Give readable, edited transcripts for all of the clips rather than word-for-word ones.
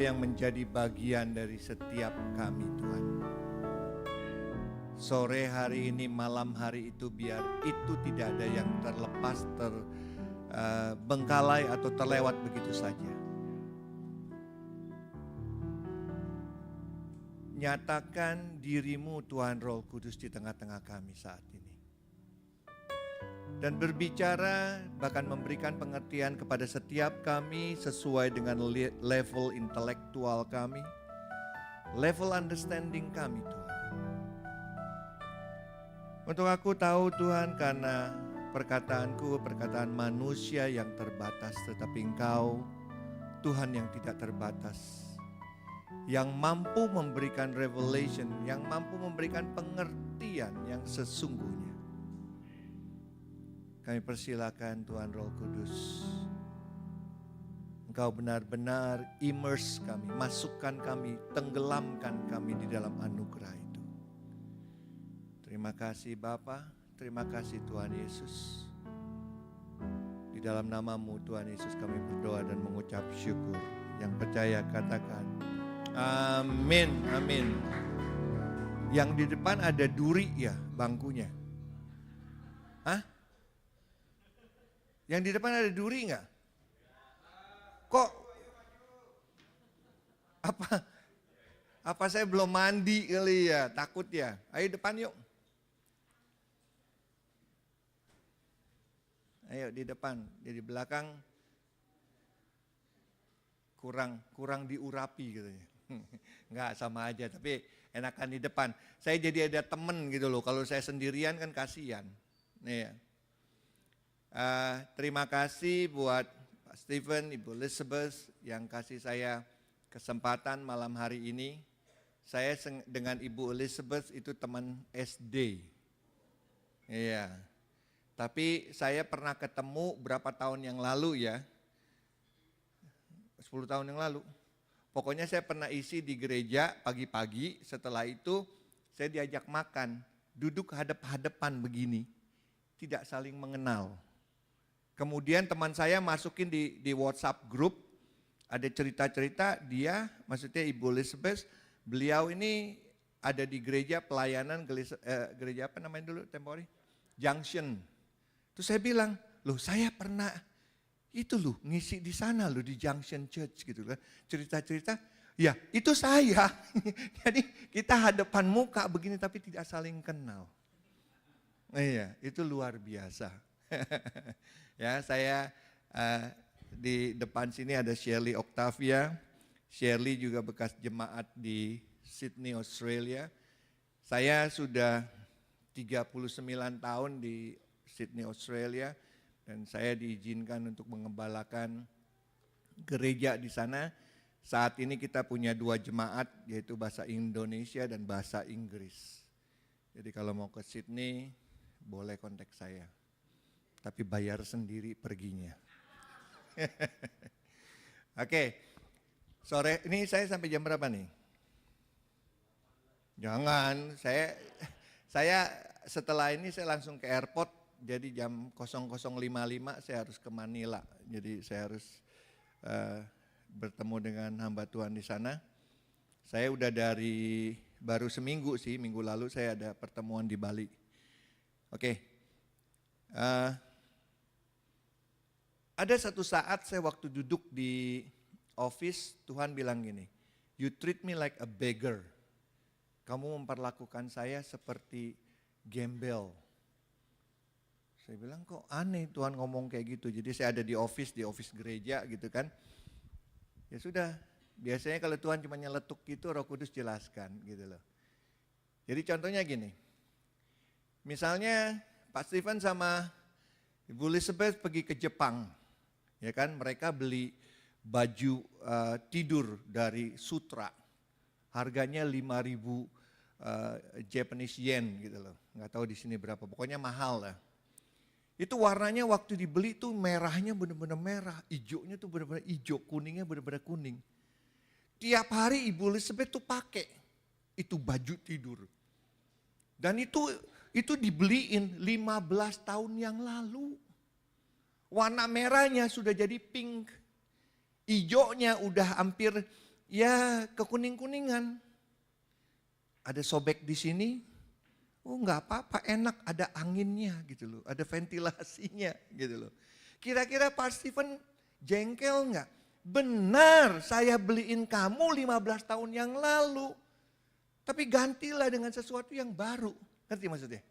yang menjadi bagian dari setiap kami, Tuhan. Sore hari ini, malam hari itu, biar itu tidak ada yang terlepas, terbengkalai atau terlewat begitu saja. Nyatakan dirimu, Tuhan Roh Kudus, di tengah-tengah kami saat ini. Dan berbicara, bahkan memberikan pengertian kepada setiap kami sesuai dengan level intelektual kami, level understanding kami, Tuhan. Untuk aku tahu, Tuhan, karena perkataanku, perkataan manusia yang terbatas, tetapi Engkau, Tuhan yang tidak terbatas, yang mampu memberikan revelation, yang mampu memberikan pengertian yang sesungguhnya. Kami persilakan Tuhan Roh Kudus, Engkau benar-benar immerse kami, masukkan kami, tenggelamkan kami di dalam anugerah itu. Terima kasih Bapa, terima kasih Tuhan Yesus. Di dalam nama-Mu Tuhan Yesus kami berdoa dan mengucap syukur. Yang percaya katakan amin, amin. Yang di depan ada duri ya bangkunya. Hah? Yang di depan ada duri enggak? Kok? Apa saya belum mandi kali ya? Takut ya? Ayo depan yuk. Ayo di depan. Jadi belakang kurang diurapi gitu ya. Enggak, sama aja, tapi enakan di depan. Saya jadi ada temen gitu loh. Kalau saya sendirian kan kasihan. Nih ya. Terima kasih buat Pak Stephen, Ibu Elizabeth yang kasih saya kesempatan malam hari ini. Saya dengan Ibu Elizabeth itu teman SD. Iya. Tapi saya pernah ketemu berapa tahun yang lalu ya. 10 tahun yang lalu. Pokoknya saya pernah isi di gereja pagi-pagi, setelah itu saya diajak makan. Duduk hadap-hadapan begini, tidak saling mengenal. Kemudian teman saya masukin di WhatsApp grup, ada cerita-cerita dia, maksudnya Ibu Elizabeth, beliau ini ada di gereja pelayanan, gereja apa namanya dulu temporary? Junction. Terus saya bilang, loh saya pernah itu loh ngisi di sana loh di Junction Church gitu kan. Cerita-cerita, ya itu saya. Jadi kita hadapan muka begini tapi tidak saling kenal. Iya, itu luar biasa. Ya, saya di depan sini ada Shirley Octavia. Shirley juga bekas jemaat di Sydney, Australia. Saya sudah 39 tahun di Sydney, Australia. Dan saya diizinkan untuk mengembalakan gereja di sana. Saat ini kita punya 2 jemaat, yaitu bahasa Indonesia dan bahasa Inggris. Jadi kalau mau ke Sydney, boleh kontak saya. Tapi bayar sendiri perginya. Oke, sore ini saya sampai jam berapa nih? Jangan, saya setelah ini saya langsung ke airport, jadi jam 00.55 saya harus ke Manila. Jadi saya harus bertemu dengan hamba Tuhan di sana. Saya udah baru seminggu sih, minggu lalu saya ada pertemuan di Bali. Oke. Ada satu saat saya waktu duduk di office, Tuhan bilang gini, you treat me like a beggar. Kamu memperlakukan saya seperti gembel. Saya bilang kok aneh Tuhan ngomong kayak gitu. Jadi saya ada di office gereja gitu kan. Ya sudah, biasanya kalau Tuhan cuma nyeletuk gitu, Roh Kudus jelaskan gitu loh. Jadi contohnya gini, misalnya Pak Stephen sama Ibu Elizabeth pergi ke Jepang. Ya kan, mereka beli baju tidur dari Sutra. Harganya 5.000 Japanese yen gitu loh. Nggak tahu di sini berapa, pokoknya mahal lah. Itu warnanya waktu dibeli tuh merahnya benar-benar merah, hijaunya tuh benar-benar hijau, kuningnya benar-benar kuning. Tiap hari Ibu Elizabeth tuh pakai itu baju tidur. Dan itu dibeliin 15 tahun yang lalu. Warna merahnya sudah jadi pink. Hijaunya udah hampir ya kekuning-kuningan. Ada sobek di sini, oh nggak apa-apa, enak, ada anginnya gitu loh, ada ventilasinya gitu loh. Kira-kira Pak Stephen jengkel nggak? Benar, saya beliin kamu 15 tahun yang lalu. Tapi gantilah dengan sesuatu yang baru. Ngerti maksudnya?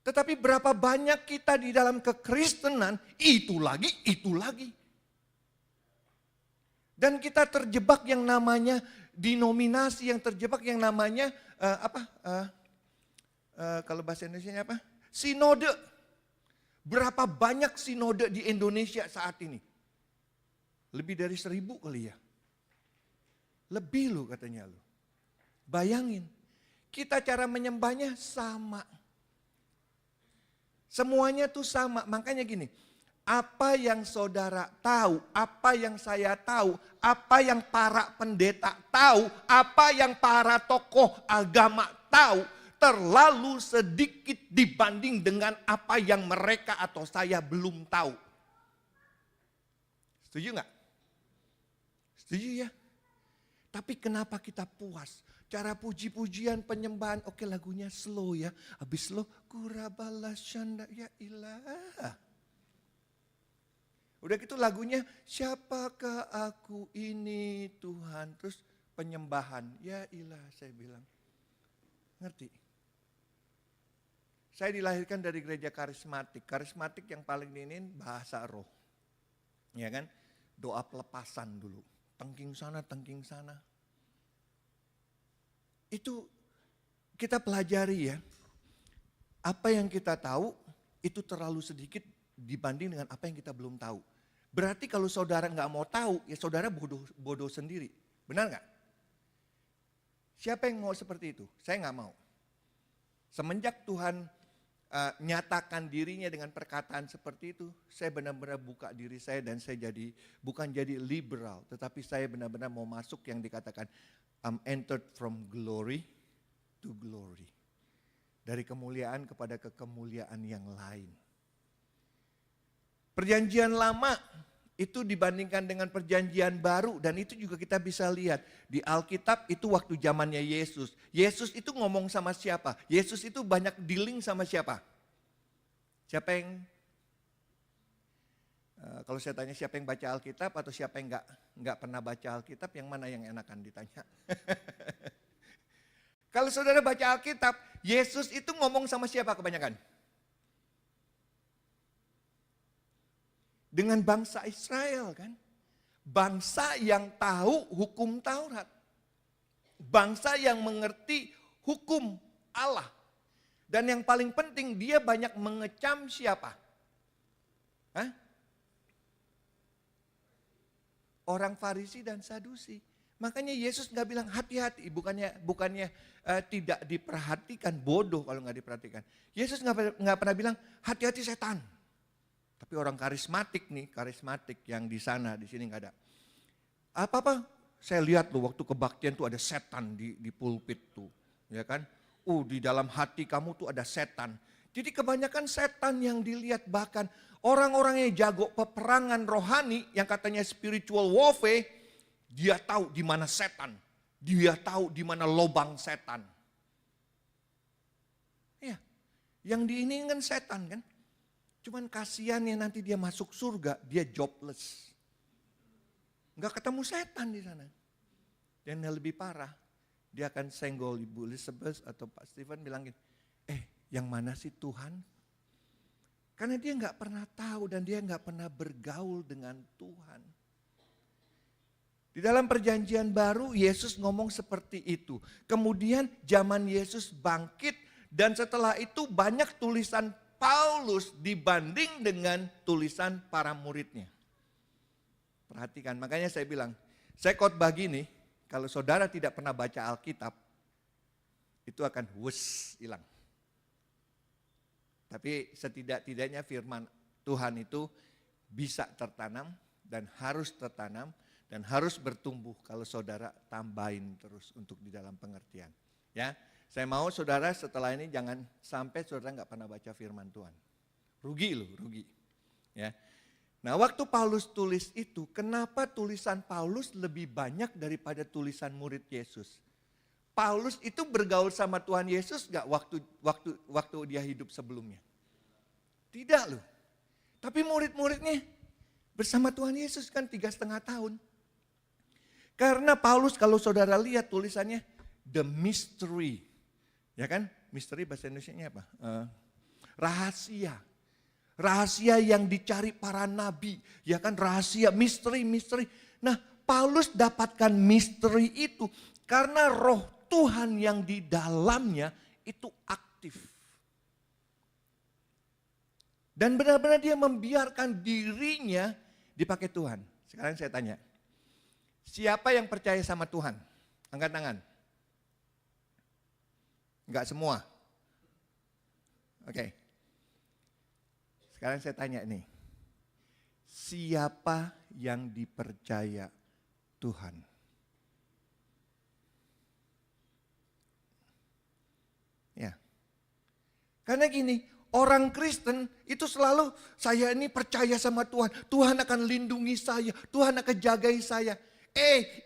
Tetapi berapa banyak kita di dalam kekristenan, itu lagi, itu lagi. Dan kita terjebak yang namanya denominasi, yang terjebak yang namanya kalau bahasa Indonesia apa? Sinode. Berapa banyak sinode di Indonesia saat ini? Lebih dari 1000 kali ya. Lebih loh katanya loh. Bayangin, kita cara menyembahnya sama. Semuanya tuh sama, makanya gini. Apa yang saudara tahu, apa yang saya tahu, apa yang para pendeta tahu, apa yang para tokoh agama tahu, terlalu sedikit dibanding dengan apa yang mereka atau saya belum tahu. Setuju nggak? Setuju ya? Tapi kenapa kita puas? Cara puji-pujian, penyembahan, oke lagunya slow ya. Habis slow, kurabala syanda ya ilah. Udah gitu lagunya, siapakah aku ini Tuhan. Terus penyembahan, ya ilah saya bilang. Ngerti? Saya dilahirkan dari gereja karismatik. Karismatik yang paling diinin bahasa roh. Ya kan? Doa pelepasan dulu. Tengking sana, tengking sana. Itu kita pelajari ya. Apa yang kita tahu itu terlalu sedikit dibanding dengan apa yang kita belum tahu. Berarti kalau saudara nggak mau tahu, ya saudara bodoh sendiri. Benar nggak? Siapa yang mau seperti itu? Saya nggak mau. Semenjak Tuhan nyatakan dirinya dengan perkataan seperti itu, saya benar-benar buka diri saya dan saya bukan jadi liberal, tetapi saya benar-benar mau masuk yang dikatakan I'm entered from glory to glory. Dari kemuliaan kepada kekemuliaan yang lain. Perjanjian lama itu dibandingkan dengan perjanjian baru dan itu juga kita bisa lihat di Alkitab itu waktu zamannya Yesus. Yesus itu ngomong sama siapa? Yesus itu banyak dealing sama siapa? Siapa yang kalau saya tanya siapa yang baca Alkitab atau siapa yang nggak pernah baca Alkitab, yang mana yang enakan ditanya? Kalau saudara baca Alkitab, Yesus itu ngomong sama siapa kebanyakan? Dengan bangsa Israel kan. Bangsa yang tahu hukum Taurat. Bangsa yang mengerti hukum Allah. Dan yang paling penting dia banyak mengecam siapa? Hah? Orang Farisi dan Sadusi. Makanya Yesus nggak bilang hati-hati, bukannya tidak diperhatikan, bodoh kalau nggak diperhatikan. Yesus nggak pernah bilang hati-hati setan. Tapi orang karismatik nih, karismatik yang di sana, di sini nggak ada. Apa-apa, saya lihat loh waktu kebaktian tuh ada setan di pulpit tuh, ya kan? Di dalam hati kamu tuh ada setan. Jadi kebanyakan setan yang dilihat, bahkan orang-orang yang jago peperangan rohani, yang katanya spiritual warfare, dia tahu di mana setan, dia tahu di mana lobang setan. Ya, yang diinginkan setan kan? Cuman kasihan ya nanti dia masuk surga, dia jobless. Enggak ketemu setan di sana. Dan yang lebih parah, dia akan senggol Ibu Elizabeth atau Pak Stephen bilangin, yang mana sih Tuhan? Karena dia enggak pernah tahu dan dia enggak pernah bergaul dengan Tuhan. Di dalam perjanjian baru Yesus ngomong seperti itu. Kemudian zaman Yesus bangkit dan setelah itu banyak tulisan Paulus dibanding dengan tulisan para muridnya. Perhatikan, makanya saya bilang, saya khotbah gini, kalau saudara tidak pernah baca Alkitab, itu akan hilang. Tapi setidak-tidaknya firman Tuhan itu bisa tertanam dan harus tertanam dan harus bertumbuh kalau saudara tambahin terus untuk di dalam pengertian. Ya. Saya mau saudara setelah ini jangan sampai saudara nggak pernah baca firman Tuhan. Rugi loh, rugi. Ya. Nah, waktu Paulus tulis itu, kenapa tulisan Paulus lebih banyak daripada tulisan murid Yesus? Paulus itu bergaul sama Tuhan Yesus gak waktu dia hidup sebelumnya? Tidak loh. Tapi murid-muridnya bersama Tuhan Yesus kan 3,5 tahun. Karena Paulus kalau saudara lihat tulisannya, the mystery. Ya kan? Mystery bahasa Indonesianya apa? Rahasia. Rahasia yang dicari para nabi, ya kan, rahasia, misteri. Nah, Paulus dapatkan misteri itu karena roh Tuhan yang di dalamnya itu aktif. Dan benar-benar dia membiarkan dirinya dipakai Tuhan. Sekarang saya tanya, siapa yang percaya sama Tuhan? Angkat tangan. Enggak semua. Oke. Sekarang saya tanya nih, siapa yang dipercaya Tuhan? Ya, karena gini, orang Kristen itu selalu saya ini percaya sama Tuhan. Tuhan akan lindungi saya, Tuhan akan jagai saya.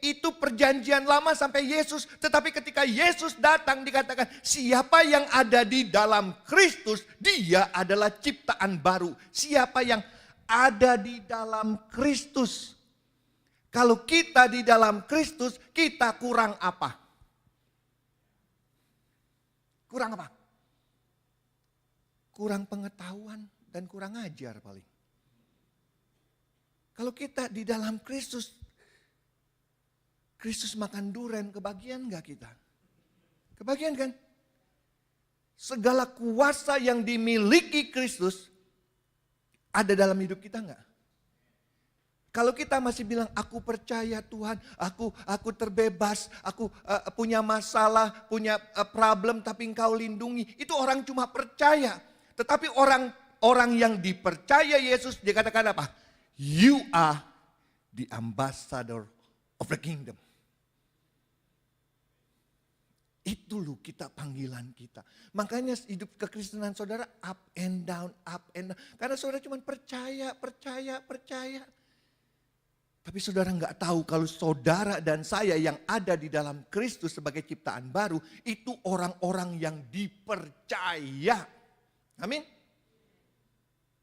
Itu perjanjian lama sampai Yesus. Tetapi ketika Yesus datang dikatakan siapa yang ada di dalam Kristus, dia adalah ciptaan baru. Siapa yang ada di dalam Kristus. Kalau kita di dalam Kristus, kita kurang apa? Kurang apa? Kurang pengetahuan dan kurang ajar paling. Kalau kita di dalam Kristus, Kristus makan durian, kebagian enggak kita? Kebagian kan? Segala kuasa yang dimiliki Kristus ada dalam hidup kita enggak? Kalau kita masih bilang aku percaya Tuhan, aku terbebas, aku punya masalah, punya problem tapi Engkau lindungi, itu orang cuma percaya. Tetapi orang yang dipercaya Yesus dikatakan apa? You are the ambassador of the kingdom. Itu loh kita panggilan kita. Makanya hidup kekristenan saudara up and down, up and down. Karena saudara cuma percaya. Tapi saudara nggak tahu kalau saudara dan saya yang ada di dalam Kristus sebagai ciptaan baru, itu orang-orang yang dipercaya. Amin.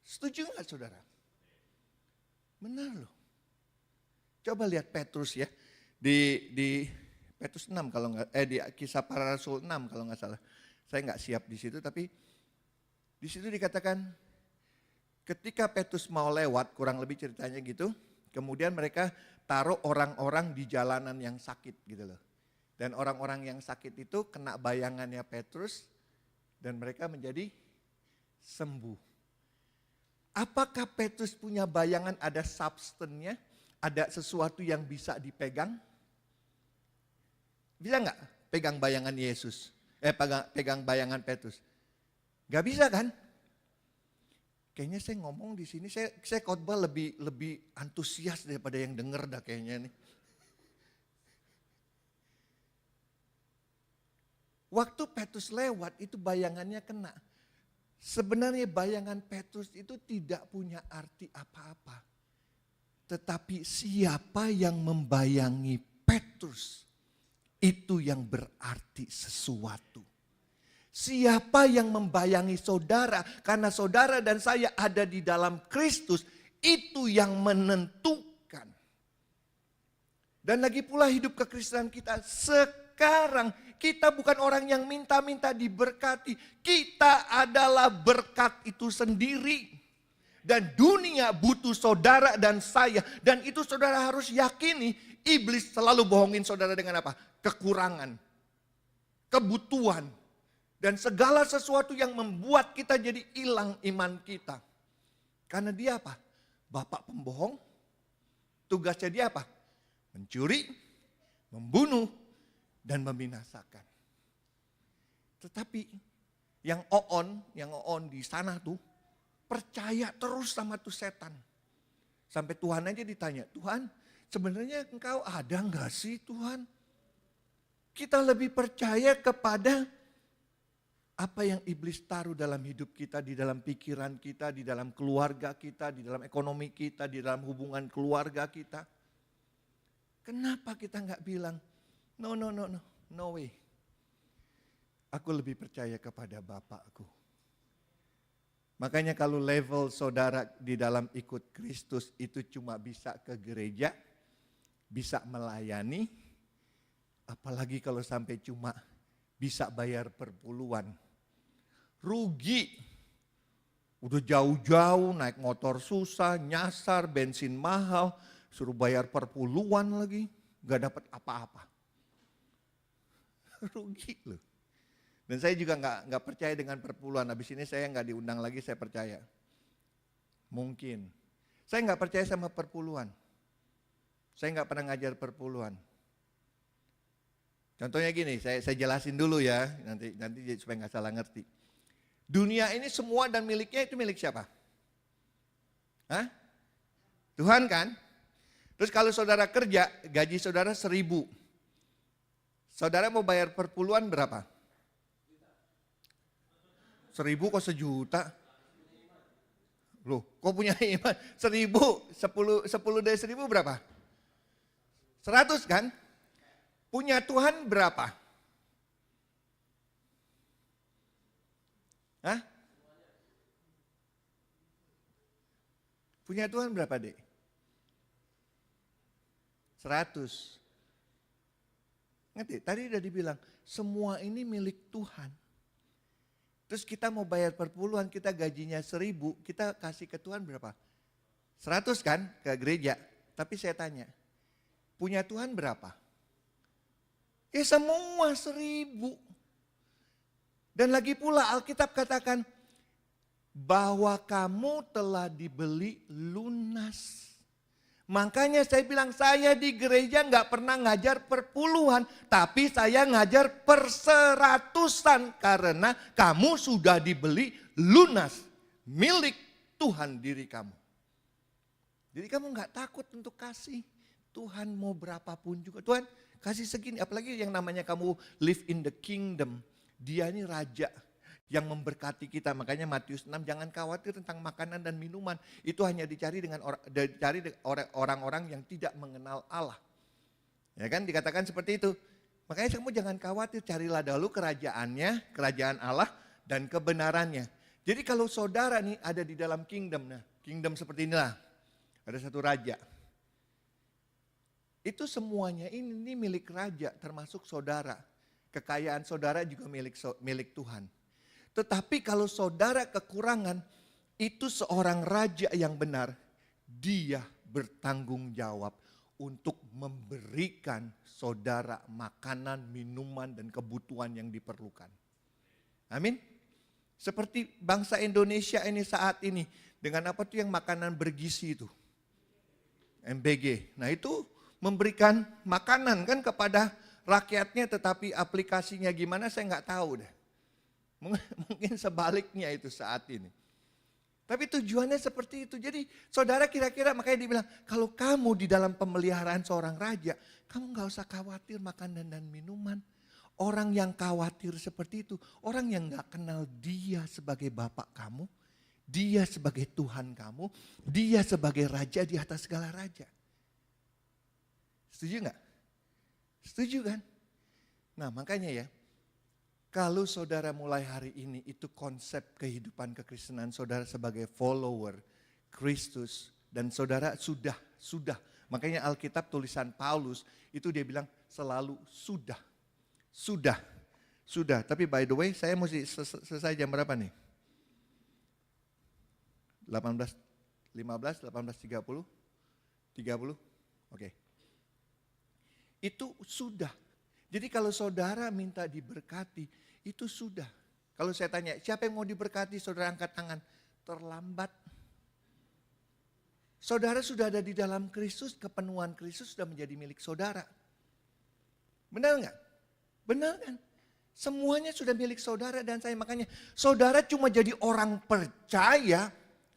Setuju nggak saudara? Benar loh. Coba lihat Petrus ya. Di Petrus 6 kalau nggak, di Kisah Para Rasul 6 kalau nggak salah. Saya nggak siap di situ, tapi di situ dikatakan ketika Petrus mau lewat, kurang lebih ceritanya gitu, kemudian mereka taruh orang-orang di jalanan yang sakit gitu loh. Dan orang-orang yang sakit itu kena bayangannya Petrus dan mereka menjadi sembuh. Apakah Petrus punya bayangan ada substannya, ada sesuatu yang bisa dipegang? Bisa nggak pegang bayangan Yesus? Pegang bayangan Petrus? Gak bisa kan? Kayaknya saya ngomong di sini, saya khotbah lebih antusias daripada yang denger dah kayaknya nih. Waktu Petrus lewat itu bayangannya kena. Sebenarnya bayangan Petrus itu tidak punya arti apa-apa. Tetapi siapa yang membayangi Petrus, itu yang berarti sesuatu. Siapa yang membayangi saudara, karena saudara dan saya ada di dalam Kristus, itu yang menentukan. Dan lagi pula hidup kekristenan kita sekarang, kita bukan orang yang minta-minta diberkati. Kita adalah berkat itu sendiri. Dan dunia butuh saudara dan saya. Dan itu saudara harus yakini, iblis selalu bohongin saudara dengan apa? Kekurangan, kebutuhan, dan segala sesuatu yang membuat kita jadi hilang iman kita. Karena dia apa? Bapak pembohong. Tugasnya dia apa? Mencuri, membunuh, dan membinasakan. Tetapi yang oon di sana tuh percaya terus sama tuh setan. Sampai Tuhan aja ditanya, Tuhan sebenarnya Engkau ada enggak sih Tuhan? Kita lebih percaya kepada Apa yang iblis taruh dalam hidup kita, di dalam pikiran kita, di dalam keluarga kita, di dalam ekonomi kita, di dalam hubungan keluarga kita. Kenapa kita nggak bilang, no way. Aku lebih percaya kepada Bapakku. Makanya kalau level saudara di dalam ikut Kristus itu cuma bisa ke gereja, bisa melayani, apalagi kalau sampai cuma bisa bayar perpuluhan. Rugi. Udah jauh-jauh naik motor susah, nyasar, bensin mahal, suruh bayar perpuluhan lagi, gak dapat apa-apa. Rugi loh. Dan saya juga nggak percaya dengan perpuluhan. Habis ini saya nggak diundang lagi, saya percaya. Mungkin. Saya nggak percaya sama perpuluhan. Saya nggak pernah ngajar perpuluhan. Contohnya gini, saya jelasin dulu ya, nanti supaya nggak salah ngerti. Dunia ini semua dan miliknya itu milik siapa? Hah? Tuhan kan? Terus kalau saudara kerja, gaji saudara 1.000. Saudara mau bayar perpuluhan berapa? 1.000 kok 1.000.000? Loh, kok punya iman? 1.000, 10 dari 1.000 berapa? 100 kan? Punya Tuhan berapa? Hah? Punya Tuhan berapa, Dek? 100. Ngerti? Tadi udah dibilang, semua ini milik Tuhan. Terus kita mau bayar perpuluhan, kita gajinya 1.000, kita kasih ke Tuhan berapa? 100 kan ke gereja. Tapi saya tanya, punya Tuhan berapa? Ya semua 1.000. Dan lagi pula Alkitab katakan bahwa kamu telah dibeli lunas. Makanya saya bilang saya di gereja nggak pernah ngajar perpuluhan, tapi saya ngajar perseratusan karena kamu sudah dibeli lunas milik Tuhan diri kamu. Jadi kamu nggak takut untuk kasih. Tuhan mau berapapun juga. Tuhan kasih segini, apalagi yang namanya kamu live in the kingdom. Dia ini raja yang memberkati kita. Makanya Matius 6, jangan khawatir tentang makanan dan minuman. Itu hanya dicari dengan orang-orang yang tidak mengenal Allah. Ya kan, dikatakan seperti itu. Makanya kamu jangan khawatir, carilah dahulu kerajaannya, kerajaan Allah dan kebenarannya. Jadi kalau saudara nih ada di dalam kingdom, nah kingdom seperti inilah. Ada satu raja. Itu semuanya ini milik raja, termasuk saudara. Kekayaan saudara juga milik Tuhan. Tetapi kalau saudara kekurangan, itu seorang raja yang benar, dia bertanggung jawab untuk memberikan saudara makanan, minuman, dan kebutuhan yang diperlukan. Amin. Seperti bangsa Indonesia ini saat ini, dengan apa tuh yang makanan bergizi itu? MBG. Nah itu memberikan makanan kan kepada rakyatnya, tetapi aplikasinya gimana saya nggak tahu deh. Mungkin sebaliknya itu saat ini. Tapi tujuannya seperti itu. Jadi saudara kira-kira makanya dibilang, kalau kamu di dalam pemeliharaan seorang raja, kamu gak usah khawatir makanan dan minuman. Orang yang khawatir seperti itu, orang yang gak kenal dia sebagai Bapak kamu, dia sebagai Tuhan kamu, dia sebagai raja di atas segala raja. Setuju gak? Setuju kan? Nah makanya ya, kalau saudara mulai hari ini itu konsep kehidupan kekristenan saudara sebagai follower Kristus dan saudara sudah. Makanya Alkitab tulisan Paulus itu dia bilang selalu sudah. Tapi by the way saya mesti selesai jam berapa nih? 18.15, 18.30, 30, oke. Itu sudah. Jadi kalau saudara minta diberkati, itu sudah. Kalau saya tanya, siapa yang mau diberkati? Saudara angkat tangan. Terlambat. Saudara sudah ada di dalam Kristus, kepenuhan Kristus sudah menjadi milik saudara. Benar enggak? Benar kan? Semuanya sudah milik saudara dan saya. Makanya saudara cuma jadi orang percaya.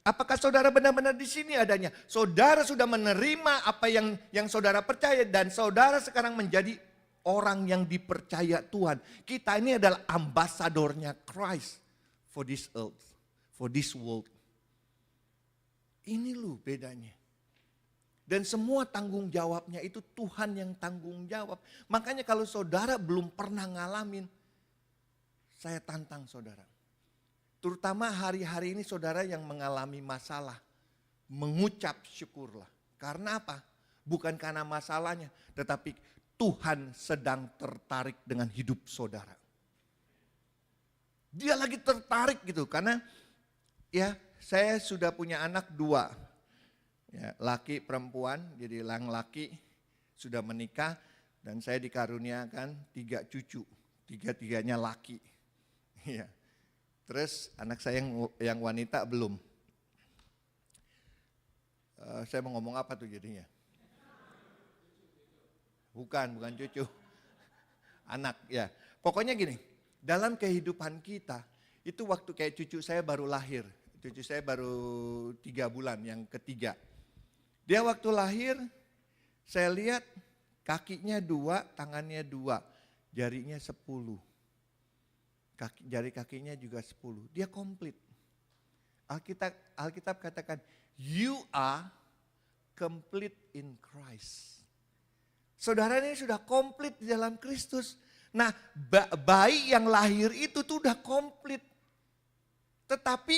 Apakah saudara benar-benar di sini adanya? Saudara sudah menerima apa yang saudara percaya dan saudara sekarang menjadi orang yang dipercaya Tuhan. Kita ini adalah ambasadornya Christ for this earth, for this world. Ini loh bedanya. Dan semua tanggung jawabnya itu Tuhan yang tanggung jawab. Makanya kalau saudara belum pernah ngalamin, saya tantang saudara. Terutama hari-hari ini saudara yang mengalami masalah, mengucap syukurlah. Karena apa? Bukan karena masalahnya, tetapi Tuhan sedang tertarik dengan hidup saudara. Dia lagi tertarik gitu, karena ya saya sudah punya anak 2. Ya, laki perempuan, jadi laki sudah menikah dan saya dikaruniakan 3 cucu, 3-tiganya laki. Ya. Terus anak saya yang wanita belum. Saya mau ngomong apa tuh jadinya? Bukan cucu. Anak ya. Pokoknya gini, dalam kehidupan kita, itu waktu kayak cucu saya baru lahir. Cucu saya baru 3 bulan, yang ketiga. Dia waktu lahir, saya lihat kakinya 2, tangannya 2, jarinya 10. Jari kakinya juga 10. Dia komplit. Alkitab katakan, you are complete in Christ. Saudara ini sudah komplit di dalam Kristus. Nah, bayi yang lahir itu tuh udah komplit. Tetapi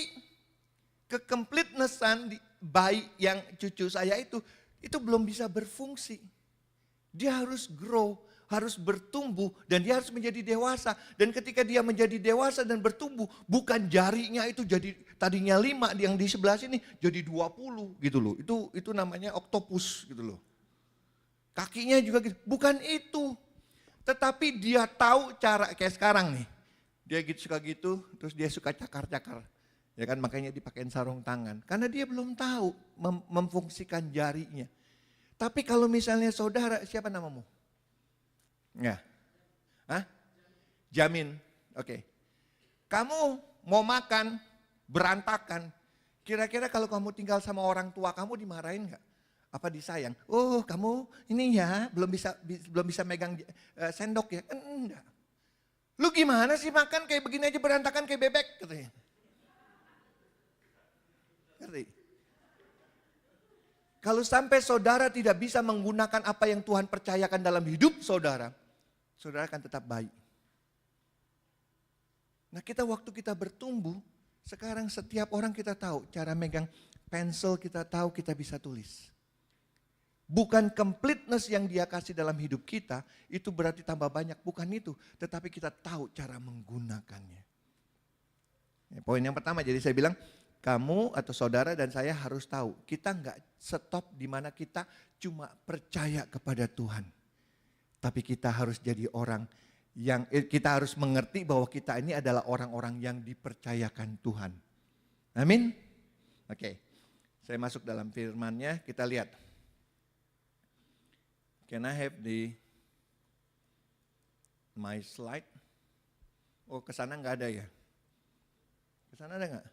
kekompletenesan bayi yang cucu saya itu belum bisa berfungsi. Dia harus grow, harus bertumbuh dan dia harus menjadi dewasa. Dan ketika dia menjadi dewasa dan bertumbuh, bukan jarinya itu jadi tadinya 5 yang di sebelah sini jadi 20 gitu loh. Itu namanya oktopus gitu loh. Kakinya juga gitu, bukan itu. Tetapi dia tahu cara, kayak sekarang nih. Dia suka gitu, terus dia suka cakar-cakar. Ya kan, makanya dipakein sarung tangan. Karena dia belum tahu memfungsikan jarinya. Tapi kalau misalnya saudara, siapa namamu? Ya. Hah? Jamin. Oke. Kamu mau makan, berantakan. Kira-kira kalau kamu tinggal sama orang tua kamu dimarahin gak? Apa disayang? Oh kamu ini ya belum bisa megang sendok ya? Enggak. Lu gimana sih makan kayak begini aja berantakan kayak bebek katanya. Ngerti? Kalau sampai saudara tidak bisa menggunakan apa yang Tuhan percayakan dalam hidup saudara, saudara akan tetap baik. Nah kita waktu kita bertumbuh, sekarang setiap orang kita tahu cara megang pensil, kita tahu kita bisa tulis. Bukan completeness yang dia kasih dalam hidup kita, itu berarti tambah banyak. Bukan itu, tetapi kita tahu cara menggunakannya. Ya, poin yang pertama, jadi saya bilang, kamu atau saudara dan saya harus tahu, kita nggak stop di mana kita cuma percaya kepada Tuhan. Tapi kita harus jadi orang yang, kita harus mengerti bahwa kita ini adalah orang-orang yang dipercayakan Tuhan. Amin? Oke, saya masuk dalam firman-Nya, kita lihat. Can I have my slide? Oh, kesana nggak ada ya? Kesana ada nggak?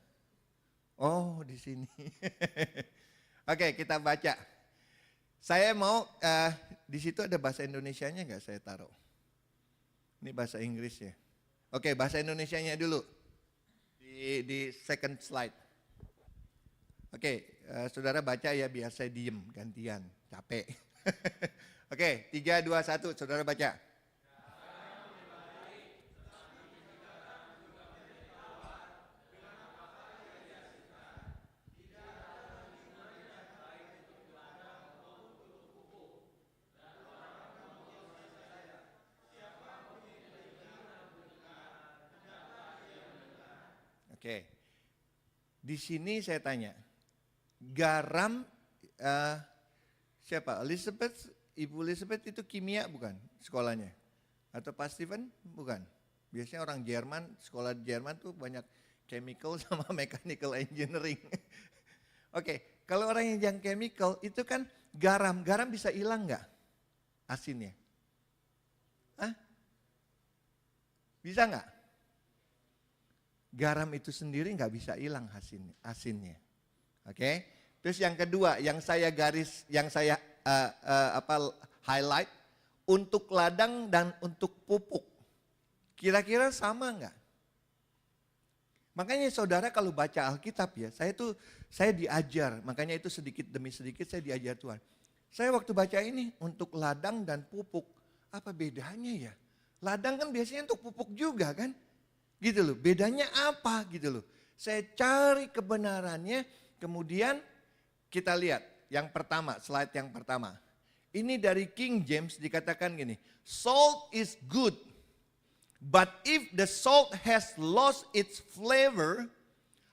Oh, di sini. Oke, kita baca. Saya mau di situ ada bahasa Indonesianya nggak saya taruh? Ini bahasa Inggris ya. Oke, bahasa Indonesianya dulu di second slide. Oke, saudara baca ya, biar saya diem gantian, capek. Oke, 3, 2, 1, saudara baca. Oke, di sini saya tanya, garam siapa? Ibu Elizabeth itu kimia bukan sekolahnya? Atau Pak Steven? Bukan. Biasanya orang Jerman, sekolah di Jerman tuh banyak chemical sama mechanical engineering. Oke, kalau orang yang chemical itu kan garam bisa hilang nggak asinnya? Hah? Bisa nggak? Garam itu sendiri nggak bisa hilang asinnya. Oke. Terus yang kedua, yang saya highlight, untuk ladang dan untuk pupuk. Kira-kira sama enggak? Makanya saudara kalau baca Alkitab ya, saya diajar, makanya itu sedikit demi sedikit saya diajar Tuhan. Saya waktu baca ini untuk ladang dan pupuk, apa bedanya ya? Ladang kan biasanya untuk pupuk juga kan? Gitu loh, bedanya apa gitu loh. Saya cari kebenarannya, kemudian kita lihat yang pertama, slide yang pertama. Ini dari King James dikatakan gini, salt is good. But if the salt has lost its flavor,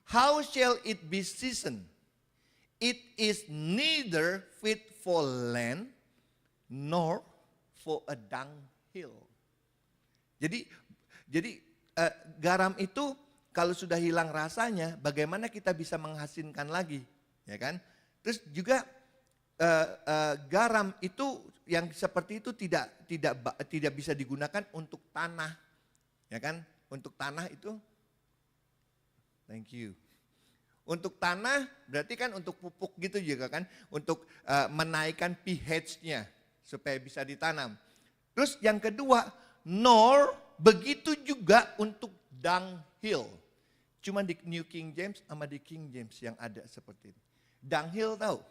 how shall it be seasoned? It is neither fit for land nor for a dunghill. Jadi garam itu kalau sudah hilang rasanya, bagaimana kita bisa menghasilkan lagi, ya kan? Terus juga garam itu yang seperti itu tidak bisa digunakan untuk tanah. Ya kan, untuk tanah itu, thank you. Untuk tanah berarti kan untuk pupuk gitu juga kan, untuk menaikkan pH-nya supaya bisa ditanam. Terus yang kedua, nor begitu juga untuk dunghill. Cuma di New King James sama di King James yang ada seperti ini. Dunghill tahu?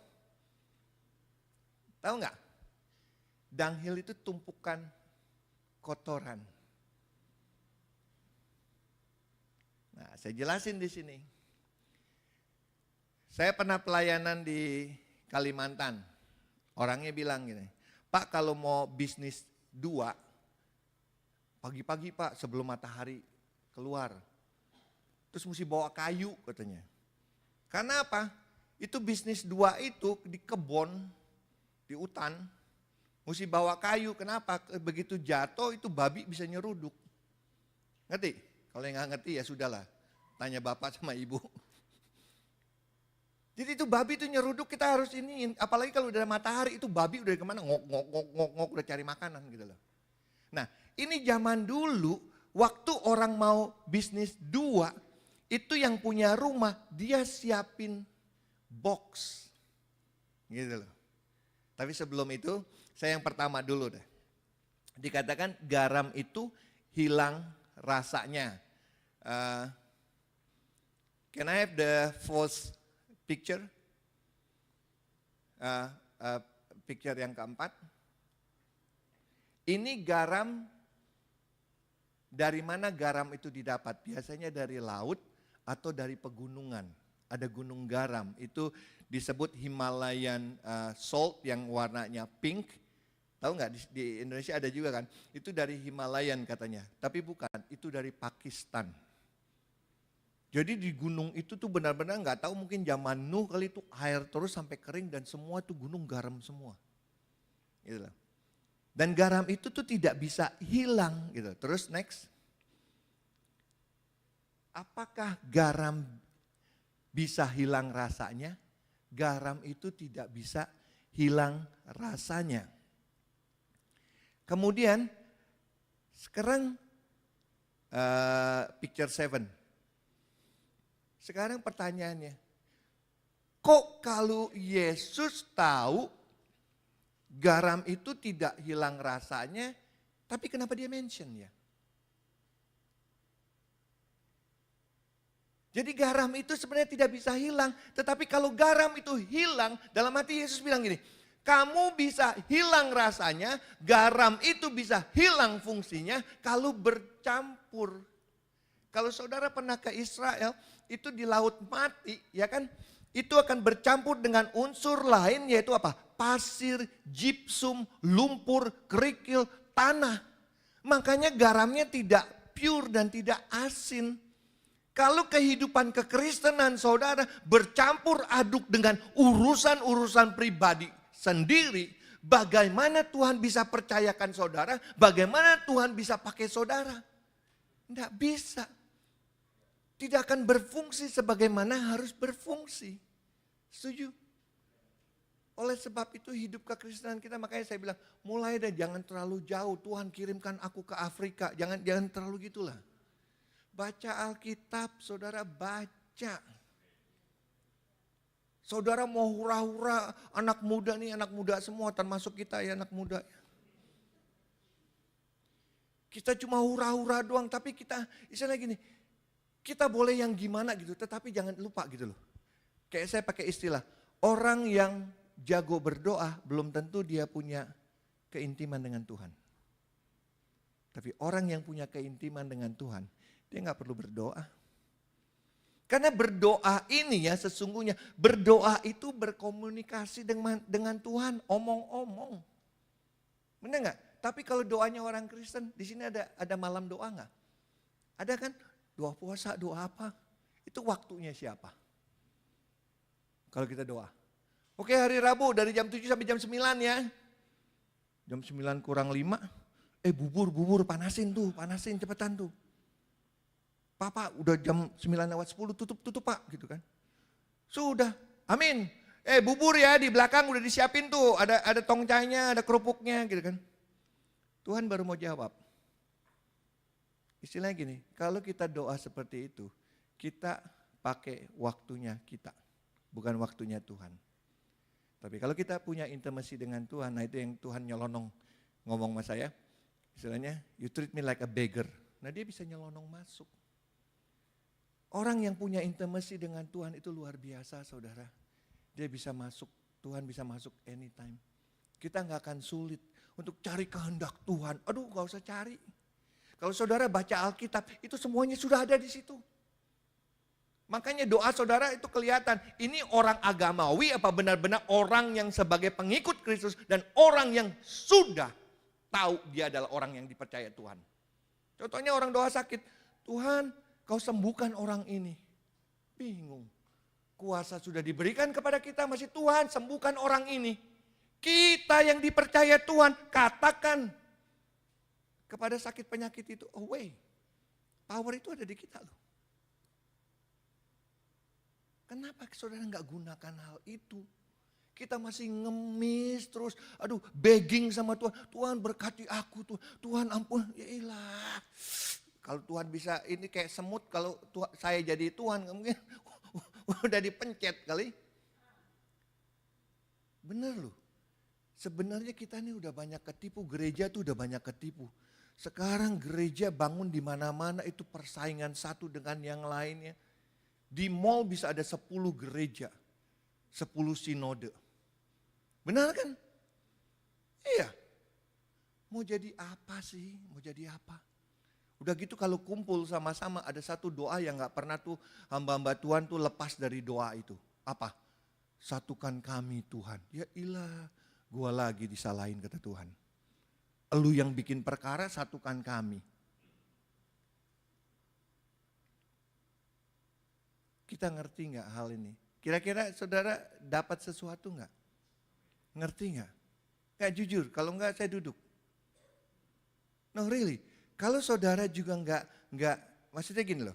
Tahu nggak? Dunghill itu tumpukan kotoran. Nah, saya jelasin di sini. Saya pernah pelayanan di Kalimantan. Orangnya bilang gini, Pak kalau mau bisnis 2, pagi-pagi Pak sebelum matahari keluar. Terus mesti bawa kayu katanya. Karena apa? Itu bisnis 2 itu di kebun, di hutan. Mesti bawa kayu, kenapa? Begitu jatuh itu babi bisa nyeruduk. Ngerti? Kalau yang nggak ngerti ya sudahlah, tanya bapak sama ibu. Jadi itu babi itu nyeruduk kita harus iniin. Apalagi kalau udah matahari itu babi udah kemana ngok udah cari makanan gitu loh. Nah ini zaman dulu waktu orang mau bisnis 2 itu yang punya rumah dia siapin box gitu loh. Tapi sebelum itu saya yang pertama dulu deh. Dikatakan garam itu hilang rasanya. Can I have the first picture? Picture yang keempat. Ini garam, dari mana garam itu didapat? Biasanya dari laut atau dari pegunungan. Ada gunung garam, itu disebut Himalayan salt yang warnanya pink. Tahu nggak di Indonesia ada juga kan? Itu dari Himalayan katanya, tapi bukan, itu dari Pakistan. Jadi di gunung itu tuh benar-benar nggak tahu mungkin zaman Nuh kali itu air terus sampai kering dan semua tuh gunung garam semua. Gitu loh. Dan garam itu tuh tidak bisa hilang gitu. Terus next. Apakah garam bisa hilang rasanya? Garam itu tidak bisa hilang rasanya. Kemudian sekarang picture 7. Sekarang pertanyaannya, kok kalau Yesus tahu garam itu tidak hilang rasanya, tapi kenapa dia mention ya? Jadi garam itu sebenarnya tidak bisa hilang, tetapi kalau garam itu hilang, dalam hati Yesus bilang gini, kamu bisa hilang rasanya, garam itu bisa hilang fungsinya kalau bercampur. Kalau saudara pernah ke Israel, itu di laut mati, ya kan? Itu akan bercampur dengan unsur lain yaitu apa? Pasir, gypsum, lumpur, kerikil, tanah. Makanya garamnya tidak pure dan tidak asin. Kalau kehidupan kekristenan saudara bercampur aduk dengan urusan-urusan pribadi sendiri, bagaimana Tuhan bisa percayakan saudara? Bagaimana Tuhan bisa pakai saudara? Tidak bisa. Tidak akan berfungsi sebagaimana harus berfungsi. Setuju? Oleh sebab itu hidup kekristenan kita, makanya saya bilang mulai deh jangan terlalu jauh. Tuhan kirimkan aku ke Afrika, jangan terlalu gitulah. Baca Alkitab, saudara baca. Saudara mau hura-hura anak muda nih, anak muda semua termasuk kita ya anak muda. Kita cuma hura-hura doang, tapi kita istilahnya gini, kita boleh yang gimana gitu, tetapi jangan lupa gitu loh. Kayak saya pakai istilah, orang yang jago berdoa belum tentu dia punya keintiman dengan Tuhan. Tapi orang yang punya keintiman dengan Tuhan, dia nggak perlu berdoa. Karena berdoa ini ya sesungguhnya, berdoa itu berkomunikasi dengan Tuhan, omong-omong. Benar nggak? Tapi kalau doanya orang Kristen, di sini ada malam doa nggak? Ada kan? Doa puasa, doa apa? Itu waktunya siapa? Kalau kita doa. Oke, hari Rabu dari jam 7 sampai jam 9 ya. Jam 9 kurang 5. Bubur panasin cepetan tuh. Papa udah jam 9:10 tutup Pak gitu kan. Sudah, amin. Bubur ya di belakang udah disiapin tuh, ada tongcainya, ada kerupuknya gitu kan. Tuhan baru mau jawab. Istilahnya gini, kalau kita doa seperti itu, kita pakai waktunya kita, bukan waktunya Tuhan. Tapi kalau kita punya intimacy dengan Tuhan, nah itu yang Tuhan nyelonong ngomong sama saya. Istilahnya, you treat me like a beggar. Nah dia bisa nyelonong masuk. Orang yang punya intimacy dengan Tuhan itu luar biasa saudara. Dia bisa masuk, Tuhan bisa masuk anytime. Kita gak akan sulit untuk cari kehendak Tuhan. Aduh gak usah cari. Kalau saudara baca Alkitab, itu semuanya sudah ada di situ. Makanya doa saudara itu kelihatan, ini orang agamawi apa benar-benar orang yang sebagai pengikut Kristus dan orang yang sudah tahu dia adalah orang yang dipercaya Tuhan. Contohnya orang doa sakit, Tuhan kau sembuhkan orang ini. Bingung. Kuasa sudah diberikan kepada kita, masih Tuhan sembuhkan orang ini. Kita yang dipercaya Tuhan, katakan kepada sakit penyakit itu, away. Power itu ada di kita loh. Kenapa saudara nggak gunakan hal itu? Kita masih ngemis terus, aduh begging sama Tuhan. Tuhan berkati aku, Tuhan ampun, ya ilah. Kalau Tuhan bisa, ini kayak semut, kalau saya jadi Tuhan mungkin udah dipencet kali. Bener loh, sebenarnya kita ini udah banyak ketipu, gereja tuh udah banyak ketipu. Sekarang gereja bangun di mana-mana itu persaingan satu dengan yang lainnya. Di mall bisa ada 10 gereja, 10 sinode. Benar kan? Iya. Mau jadi apa sih? Mau jadi apa? Udah gitu kalau kumpul sama-sama ada satu doa yang gak pernah tuh hamba-hamba Tuhan tuh lepas dari doa itu. Apa? Satukan kami Tuhan. Ya ilah, gua lagi disalahin kata Tuhan. Elu yang bikin perkara, satukan kami. Kita ngerti gak hal ini? Kira-kira saudara dapat sesuatu gak? Ngerti gak? Gak jujur, kalau enggak saya duduk. No really, kalau saudara juga enggak, maksudnya gini loh.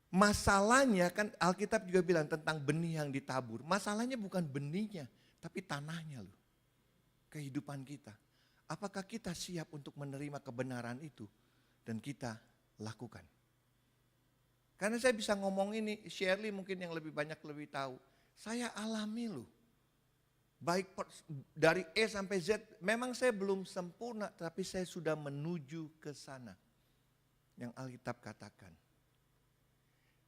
Masalahnya kan Alkitab juga bilang tentang benih yang ditabur. Masalahnya bukan benihnya, tapi tanahnya loh. Kehidupan kita. Apakah kita siap untuk menerima kebenaran itu dan kita lakukan? Karena saya bisa ngomong ini, Shirley mungkin yang lebih banyak lebih tahu. Saya alami loh. Baik dari E sampai Z, memang saya belum sempurna, tapi saya sudah menuju ke sana. Yang Alkitab katakan.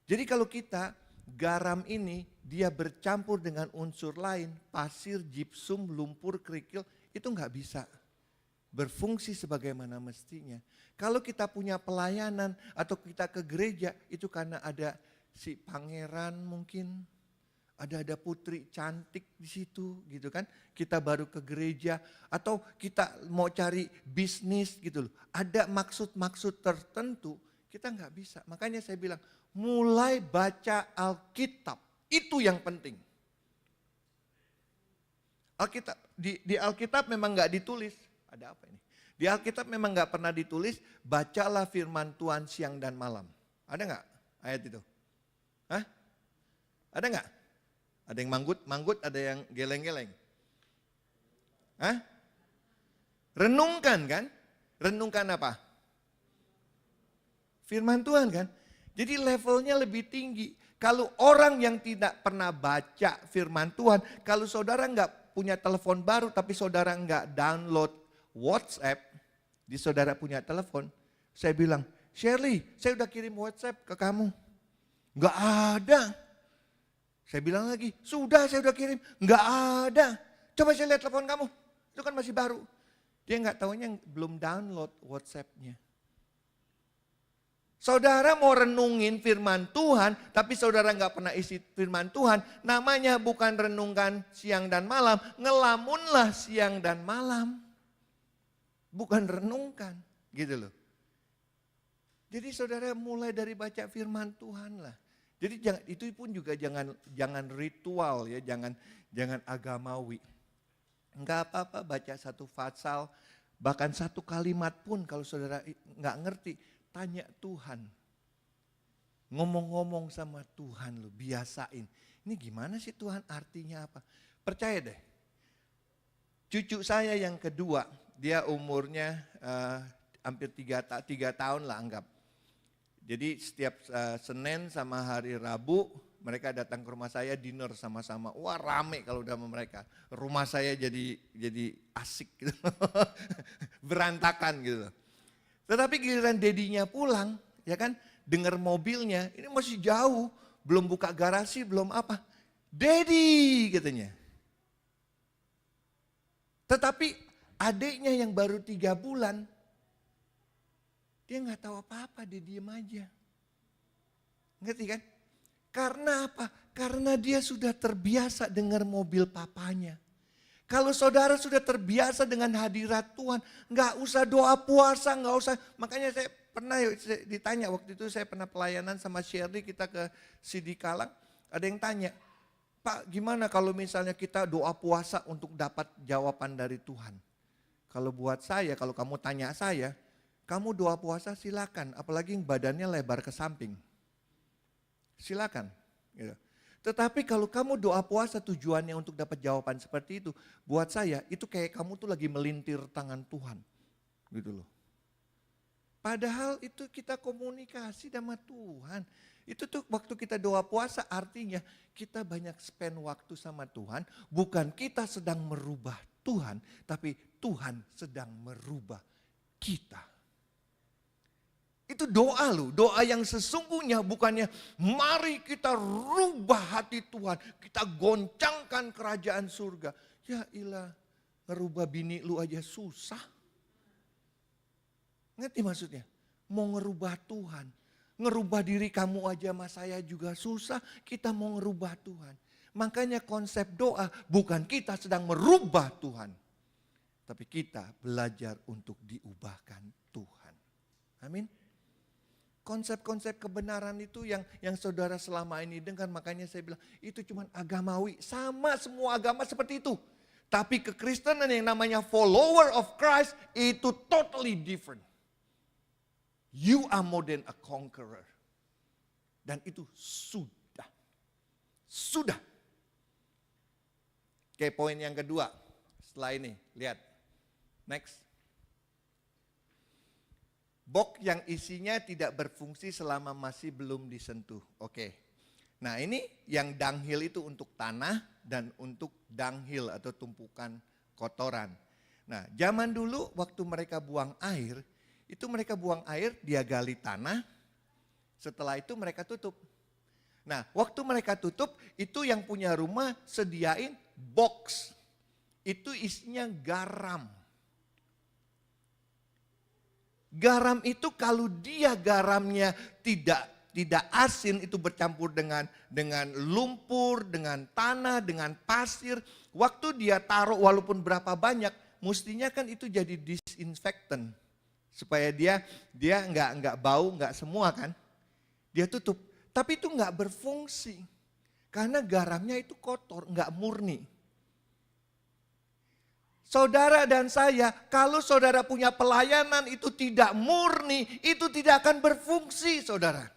Jadi kalau kita, garam ini dia bercampur dengan unsur lain, pasir, gypsum, lumpur, kerikil, itu nggak bisa berfungsi sebagaimana mestinya. Kalau kita punya pelayanan atau kita ke gereja, itu karena ada si pangeran mungkin, ada putri cantik di situ gitu kan. Kita baru ke gereja atau kita mau cari bisnis gitu loh. Ada maksud-maksud tertentu, kita nggak bisa. Makanya saya bilang, mulai baca Alkitab, itu yang penting. Alkitab, di Alkitab memang nggak ditulis, ada apa ini? Di Alkitab memang nggak pernah ditulis, bacalah firman Tuhan siang dan malam. Ada nggak ayat itu? Hah? Ada nggak? Ada yang manggut, ada yang geleng-geleng. Hah? Renungkan kan? Renungkan apa? Firman Tuhan kan? Jadi levelnya lebih tinggi. Kalau orang yang tidak pernah baca firman Tuhan, kalau saudara nggak punya telepon baru tapi saudara nggak download WhatsApp, Di saudara punya telepon, saya bilang, Shirley, saya udah kirim WhatsApp ke kamu. Enggak ada. Saya bilang lagi, sudah saya udah kirim. Enggak ada. Coba saya lihat telepon kamu. Itu kan masih baru. Dia enggak tahunya belum download WhatsApp-nya. Saudara mau renungin firman Tuhan, tapi saudara enggak pernah isi firman Tuhan. Namanya bukan renungkan siang dan malam, ngelamunlah siang dan malam. Bukan renungkan, gitu loh. Jadi saudara mulai dari baca firman Tuhan lah. Jadi itu pun juga jangan ritual ya, jangan agamawi. Enggak apa-apa baca satu pasal, bahkan satu kalimat pun kalau saudara enggak ngerti, tanya Tuhan. Ngomong-ngomong sama Tuhan lo, biasain. Ini gimana sih Tuhan, artinya apa? Percaya deh. Cucu saya yang kedua, dia umurnya hampir 3 tahun lah anggap. Jadi setiap Senin sama hari Rabu mereka datang ke rumah saya dinner sama-sama. Wah rame kalau udah sama mereka. Rumah saya jadi asik gitu. Berantakan gitu. Tetapi giliran dedinya pulang, ya kan, dengar mobilnya, ini masih jauh, belum buka garasi, belum apa. Dedi katanya. Tetapi adiknya yang baru 3 bulan, dia nggak tahu apa-apa, dia diem aja. Ngerti kan? Karena apa? Karena dia sudah terbiasa dengar mobil papanya. Kalau saudara sudah terbiasa dengan hadirat Tuhan, nggak usah doa puasa, nggak usah. Makanya saya pernah ditanya, waktu itu saya pernah pelayanan sama Shirley, kita ke Sidikalang. Ada yang tanya, Pak gimana kalau misalnya kita doa puasa untuk dapat jawaban dari Tuhan? Kalau buat saya, kalau kamu tanya saya, kamu doa puasa silakan, apalagi yang badannya lebar ke samping. Silakan. Gitu. Tetapi kalau kamu doa puasa tujuannya untuk dapat jawaban seperti itu, buat saya itu kayak kamu tuh lagi melintir tangan Tuhan. Gitu loh. Padahal itu kita komunikasi sama Tuhan. Itu tuh waktu kita doa puasa artinya kita banyak spend waktu sama Tuhan. Bukan kita sedang merubah Tuhan, tapi Tuhan sedang merubah kita. Itu doa loh, doa yang sesungguhnya bukannya mari kita rubah hati Tuhan, kita goncangkan kerajaan surga. Ya ilah, ngerubah bini lu aja susah. Ngerti maksudnya? Mau ngerubah Tuhan, ngerubah diri kamu aja sama saya juga susah, kita mau ngerubah Tuhan. Makanya konsep doa bukan kita sedang merubah Tuhan, tapi kita belajar untuk diubahkan Tuhan. Amin. Konsep-konsep kebenaran itu yang saudara selama ini dengar, makanya saya bilang itu cuma agamawi. Sama semua agama seperti itu. Tapi kekristenan yang namanya follower of Christ itu totally different. You are more than a conqueror. Dan itu sudah. Sudah. Oke, poin yang kedua. Setelah ini, lihat. Next. Box yang isinya tidak berfungsi selama masih belum disentuh. Oke. Nah ini yang dunghill itu untuk tanah dan untuk dunghill atau tumpukan kotoran. Nah zaman dulu waktu mereka buang air, itu mereka buang air, dia gali tanah, setelah itu mereka tutup. Nah waktu mereka tutup, itu yang punya rumah sediain box. Itu isinya garam. Garam itu kalau dia garamnya tidak asin, itu bercampur dengan lumpur, dengan tanah, dengan pasir. Waktu dia taruh walaupun berapa banyak, mestinya kan itu jadi disinfektan. Supaya dia enggak bau, enggak semua kan. Dia tutup. Tapi itu enggak berfungsi. Karena garamnya itu kotor, enggak murni. Saudara dan saya, kalau saudara punya pelayanan itu tidak murni, itu tidak akan berfungsi saudara.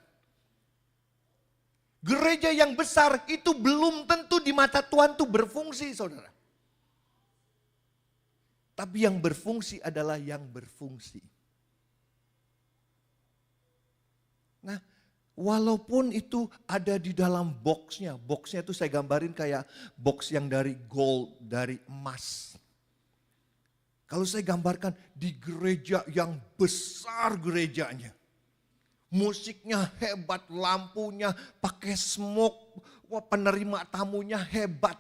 Gereja yang besar itu belum tentu di mata Tuhan itu berfungsi saudara. Tapi yang berfungsi adalah yang berfungsi. Nah, walaupun itu ada di dalam boxnya itu saya gambarin kayak box yang dari gold, dari emas. Kalau saya gambarkan di gereja yang besar gerejanya. Musiknya hebat, lampunya pakai smoke, wah penerima tamunya hebat.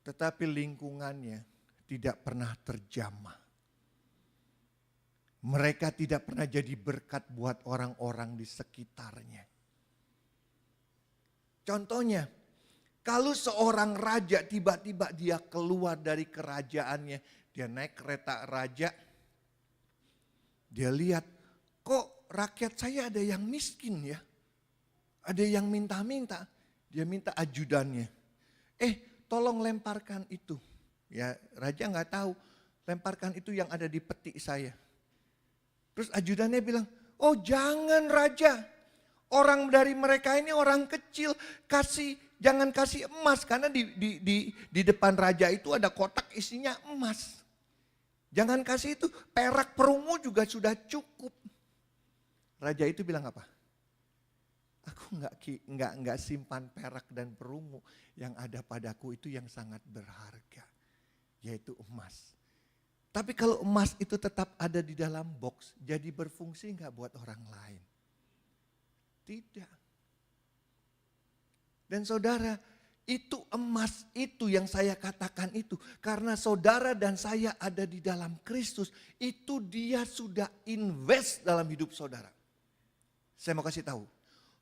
Tetapi lingkungannya tidak pernah terjamah. Mereka tidak pernah jadi berkat buat orang-orang di sekitarnya. Contohnya, kalau seorang raja tiba-tiba dia keluar dari kerajaannya, dia naik kereta raja, dia lihat, kok rakyat saya ada yang miskin ya? Ada yang minta-minta, dia minta ajudannya. Tolong lemparkan itu. Ya raja nggak tahu, lemparkan itu yang ada di peti saya. Terus ajudannya bilang, oh jangan raja, orang dari mereka ini orang kecil, jangan kasih emas. Karena di depan raja itu ada kotak isinya emas. Jangan kasih itu, perak perunggu juga sudah cukup. Raja itu bilang apa? Aku nggak simpan perak dan perunggu, yang ada padaku itu yang sangat berharga, yaitu emas. Tapi kalau emas itu tetap ada di dalam box, jadi berfungsi nggak buat orang lain? Tidak. Dan saudara, itu emas itu yang saya katakan itu. Karena saudara dan saya ada di dalam Kristus, itu dia sudah invest dalam hidup saudara. Saya mau kasih tahu.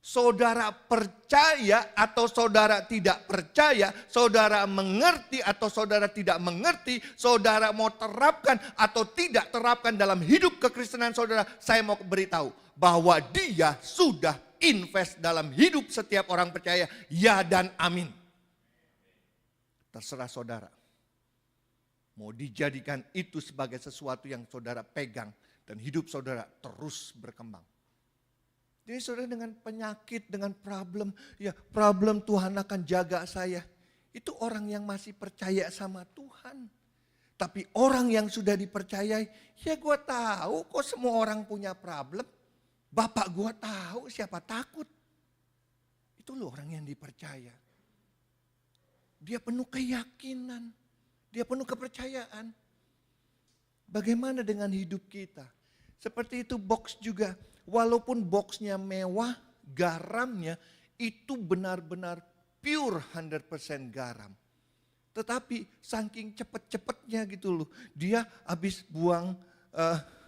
Saudara percaya atau saudara tidak percaya, saudara mengerti atau saudara tidak mengerti, saudara mau terapkan atau tidak terapkan dalam hidup kekristenan saudara, saya mau beritahu bahwa dia sudah invest dalam hidup setiap orang percaya, ya dan amin. Terserah saudara. Mau dijadikan itu sebagai sesuatu yang saudara pegang dan hidup saudara terus berkembang. Jadi saudara dengan penyakit, dengan problem, ya problem Tuhan akan jaga saya. Itu orang yang masih percaya sama Tuhan. Tapi orang yang sudah dipercayai, ya gue tahu kok semua orang punya problem. Bapak gue tahu, siapa takut. Itu loh orang yang dipercaya. Dia penuh keyakinan, dia penuh kepercayaan. Bagaimana dengan hidup kita? Seperti itu box juga. Walaupun boxnya mewah, garamnya itu benar-benar pure 100% garam. Tetapi saking cepet-cepetnya gitu loh. Dia habis buang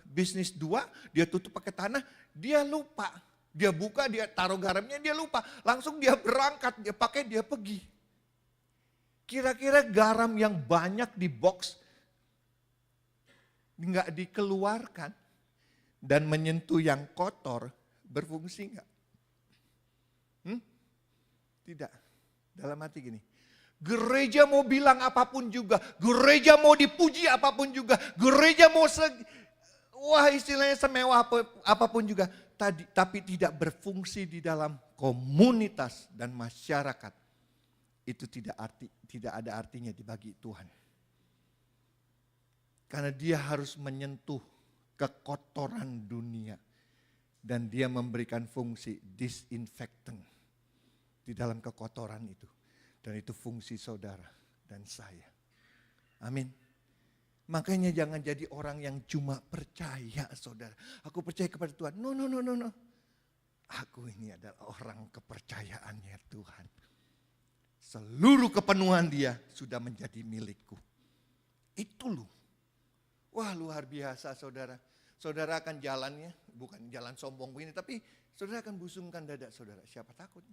bisnis 2, dia tutup pakai tanah, dia lupa. Dia buka, dia taruh garamnya, dia lupa. Langsung dia berangkat, dia pakai, dia pergi. Kira-kira garam yang banyak di box nggak dikeluarkan dan menyentuh yang kotor, berfungsi nggak? Tidak. Dalam hati gini, gereja mau bilang apapun juga, gereja mau dipuji apapun juga, gereja mau istilahnya semewah apapun juga, tapi tidak berfungsi di dalam komunitas dan masyarakat, itu tidak ada artinya bagi Tuhan. Karena dia harus menyentuh kekotoran dunia dan dia memberikan fungsi disinfektan di dalam kekotoran itu. Dan itu fungsi saudara dan saya. Amin. Makanya jangan jadi orang yang cuma percaya saudara. Aku percaya kepada Tuhan. No. Aku ini adalah orang kepercayaannya Tuhan. Seluruh kepenuhan dia sudah menjadi milikku. Itu loh. Wah luar biasa saudara. Saudara akan jalannya, bukan jalan sombong begini, tapi saudara akan busungkan dada saudara. Siapa takut?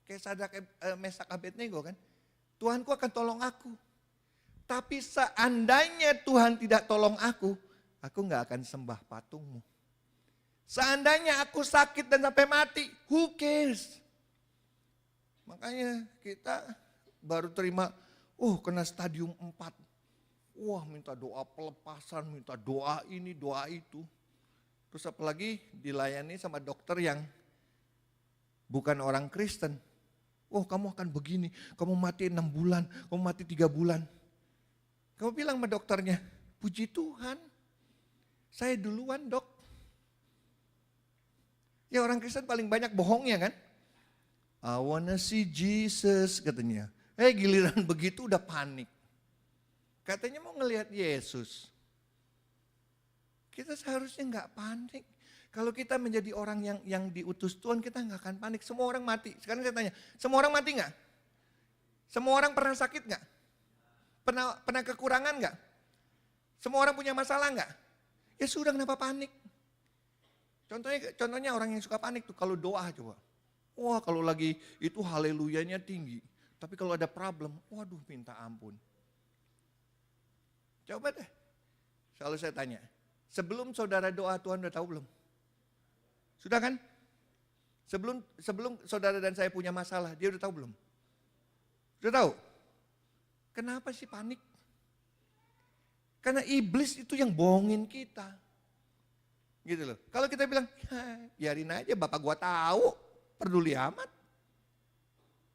Kayak Sadrak Mesak Abednego kan. Tuhanku akan tolong aku. Tapi seandainya Tuhan tidak tolong aku gak akan sembah patungmu. Seandainya aku sakit dan sampai mati, who cares? Makanya kita baru terima, kena stadium 4. Wah minta doa pelepasan, minta doa ini, doa itu. Terus apalagi dilayani sama dokter yang bukan orang Kristen. Kamu akan begini, kamu mati 6 bulan, kamu mati 3 bulan. Kamu bilang sama dokternya, puji Tuhan, saya duluan dok. Ya orang Kristen paling banyak bohongnya kan. I wanna see Jesus katanya. Giliran begitu udah panik. Katanya mau ngelihat Yesus. Kita seharusnya nggak panik. Kalau kita menjadi orang yang diutus Tuhan, kita nggak akan panik. Semua orang mati. Sekarang saya tanya, semua orang mati nggak? Semua orang pernah sakit nggak? Pernah kekurangan nggak? Semua orang punya masalah nggak? Ya sudah, kenapa panik? Contohnya orang yang suka panik tuh kalau doa coba. Wah, kalau lagi itu haleluyanya tinggi. Tapi kalau ada problem, waduh minta ampun. Coba deh. Selalu saya tanya, sebelum saudara doa Tuhan udah tahu belum? Sudah kan? Sebelum saudara dan saya punya masalah, dia udah tahu belum? Sudah tahu? Kenapa sih panik? Karena iblis itu yang bohongin kita. Gitu loh. Kalau kita bilang, biarin aja Bapak gua tahu, peduli amat.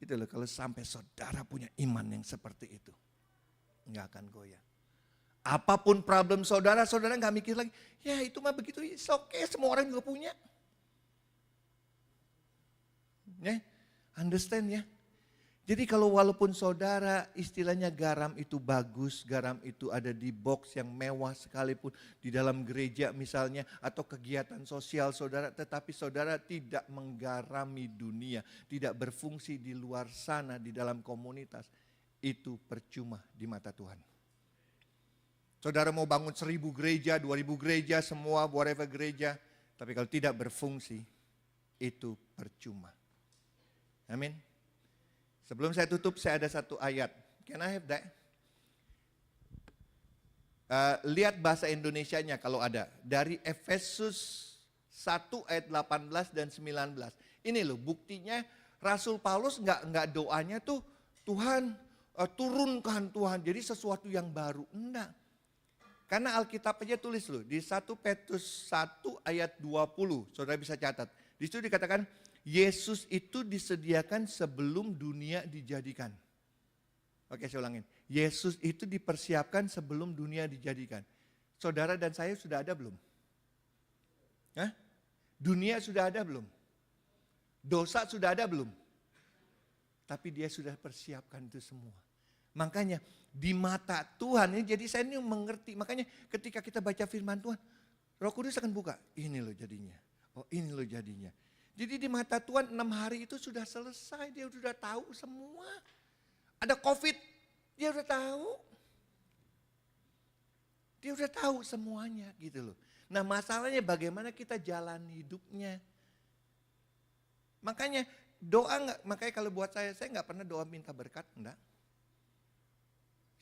Gitu loh, kalau sampai saudara punya iman yang seperti itu, nggak akan goyah. Apapun problem saudara nggak mikir lagi, ya itu mah begitu, oke, semua orang juga punya. Ya, understand ya. Jadi kalau walaupun saudara istilahnya garam itu bagus, garam itu ada di box yang mewah sekalipun di dalam gereja misalnya atau kegiatan sosial saudara, tetapi saudara tidak menggarami dunia, tidak berfungsi di luar sana di dalam komunitas, itu percuma di mata Tuhan. Saudara mau bangun 1000 gereja, 2000 gereja, semua whatever gereja, tapi kalau tidak berfungsi, itu percuma. Amin. Sebelum saya tutup, saya ada satu ayat. Can I have that? Lihat bahasa Indonesianya kalau ada. Dari Efesus 1 ayat 18 dan 19. Ini loh buktinya Rasul Paulus nggak doanya tuh Tuhan turunkan Tuhan jadi sesuatu yang baru. Enggak. Karena Alkitab aja tulis loh di 1 Petrus 1 ayat 20. Saudara bisa catat. Di situ dikatakan Yesus itu disediakan sebelum dunia dijadikan. Oke, saya ulangin. Yesus itu dipersiapkan sebelum dunia dijadikan. Saudara dan saya sudah ada belum? Hah? Dunia sudah ada belum? Dosa sudah ada belum? Tapi dia sudah persiapkan itu semua. Makanya di mata Tuhan, ini jadi saya ini mengerti. Makanya ketika kita baca firman Tuhan, Roh Kudus akan buka. Ini loh jadinya. Oh ini loh jadinya. Jadi di mata Tuhan 6 hari itu sudah selesai, dia sudah tahu semua. Ada COVID, dia sudah tahu. Dia sudah tahu semuanya gitu loh. Nah masalahnya bagaimana kita jalan hidupnya. Makanya makanya kalau buat saya nggak pernah doa minta berkat, enggak.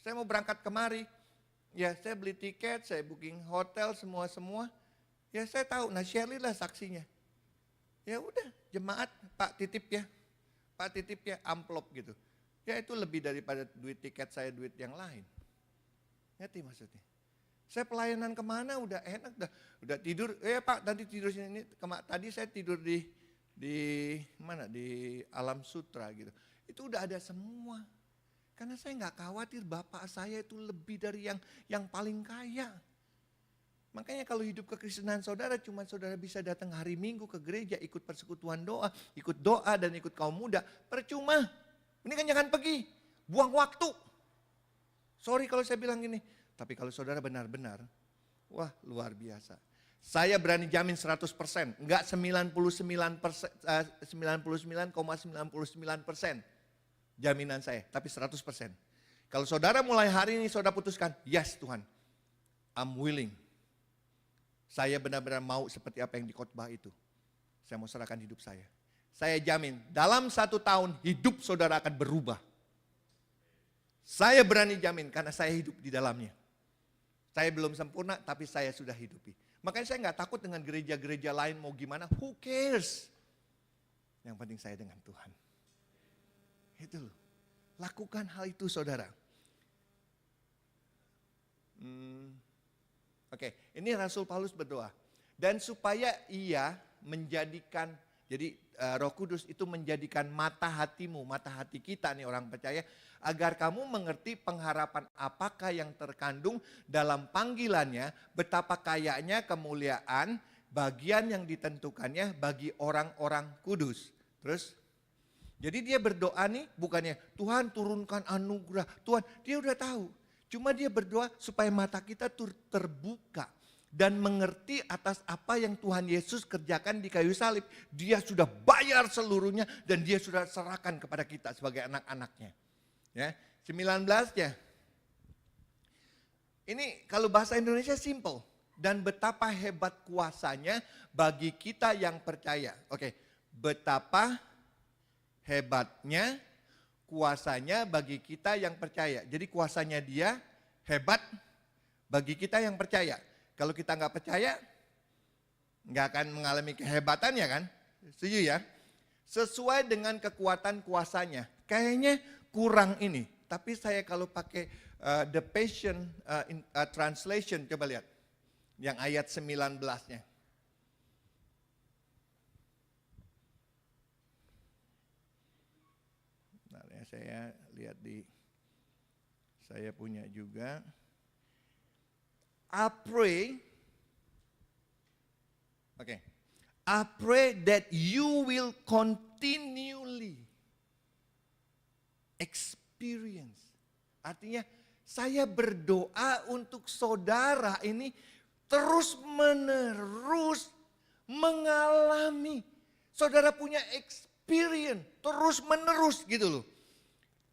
Saya mau berangkat kemari, ya saya beli tiket, saya booking hotel semua. Ya saya tahu, nah Shirley lah saksinya. Ya udah, jemaat, Pak titip ya amplop gitu. Ya itu lebih daripada duit tiket saya, duit yang lain. Ngerti maksudnya? Saya pelayanan kemana udah enak, udah tidur, Pak tadi tidur sini, tadi saya tidur di mana, di Alam Sutra gitu. Itu udah ada semua. Karena saya nggak khawatir bapak saya itu lebih dari yang paling kaya. Makanya kalau hidup kekristenan saudara, cuma saudara bisa datang hari Minggu ke gereja, ikut persekutuan doa, ikut doa dan ikut kaum muda, percuma. Ini kan jangan pergi, buang waktu. Sorry kalau saya bilang gini, tapi kalau saudara benar-benar, wah luar biasa. Saya berani jamin 100%, enggak 99,99% jaminan saya, tapi 100%. Kalau saudara mulai hari ini saudara putuskan, yes Tuhan, I'm willing. Saya benar-benar mau seperti apa yang dikhotbah itu. Saya mau serahkan hidup saya. Saya jamin dalam 1 tahun hidup saudara akan berubah. Saya berani jamin karena saya hidup di dalamnya. Saya belum sempurna tapi saya sudah hidupi. Makanya saya nggak takut dengan gereja-gereja lain mau gimana. Who cares? Yang penting saya dengan Tuhan. Itu loh. Lakukan hal itu saudara. Oke, ini Rasul Paulus berdoa. Dan supaya ia menjadikan, jadi Roh Kudus itu menjadikan mata hatimu, mata hati kita nih orang percaya, agar kamu mengerti pengharapan apakah yang terkandung dalam panggilannya, betapa kayanya kemuliaan, bagian yang ditentukannya bagi orang-orang kudus. Terus, jadi dia berdoa nih bukannya Tuhan turunkan anugerah, Tuhan dia udah tahu. Cuma dia berdoa supaya mata kita tuh terbuka dan mengerti atas apa yang Tuhan Yesus kerjakan di kayu salib. Dia sudah bayar seluruhnya dan dia sudah serahkan kepada kita sebagai anak-anaknya. Ya, 19-nya. Ini kalau bahasa Indonesia simple. Dan betapa hebat kuasanya bagi kita yang percaya. Oke, betapa hebatnya kuasanya bagi kita yang percaya. Jadi kuasanya dia hebat bagi kita yang percaya. Kalau kita nggak percaya, nggak akan mengalami kehebatan ya kan? Setuju ya? Sesuai dengan kekuatan kuasanya. Kayaknya kurang ini. Tapi saya kalau pakai The Passion Translation, coba lihat. Yang ayat 19-nya. Saya lihat saya punya juga. I pray that you will continually experience. Artinya saya berdoa untuk saudara ini terus menerus mengalami. Saudara punya experience terus menerus gitu loh.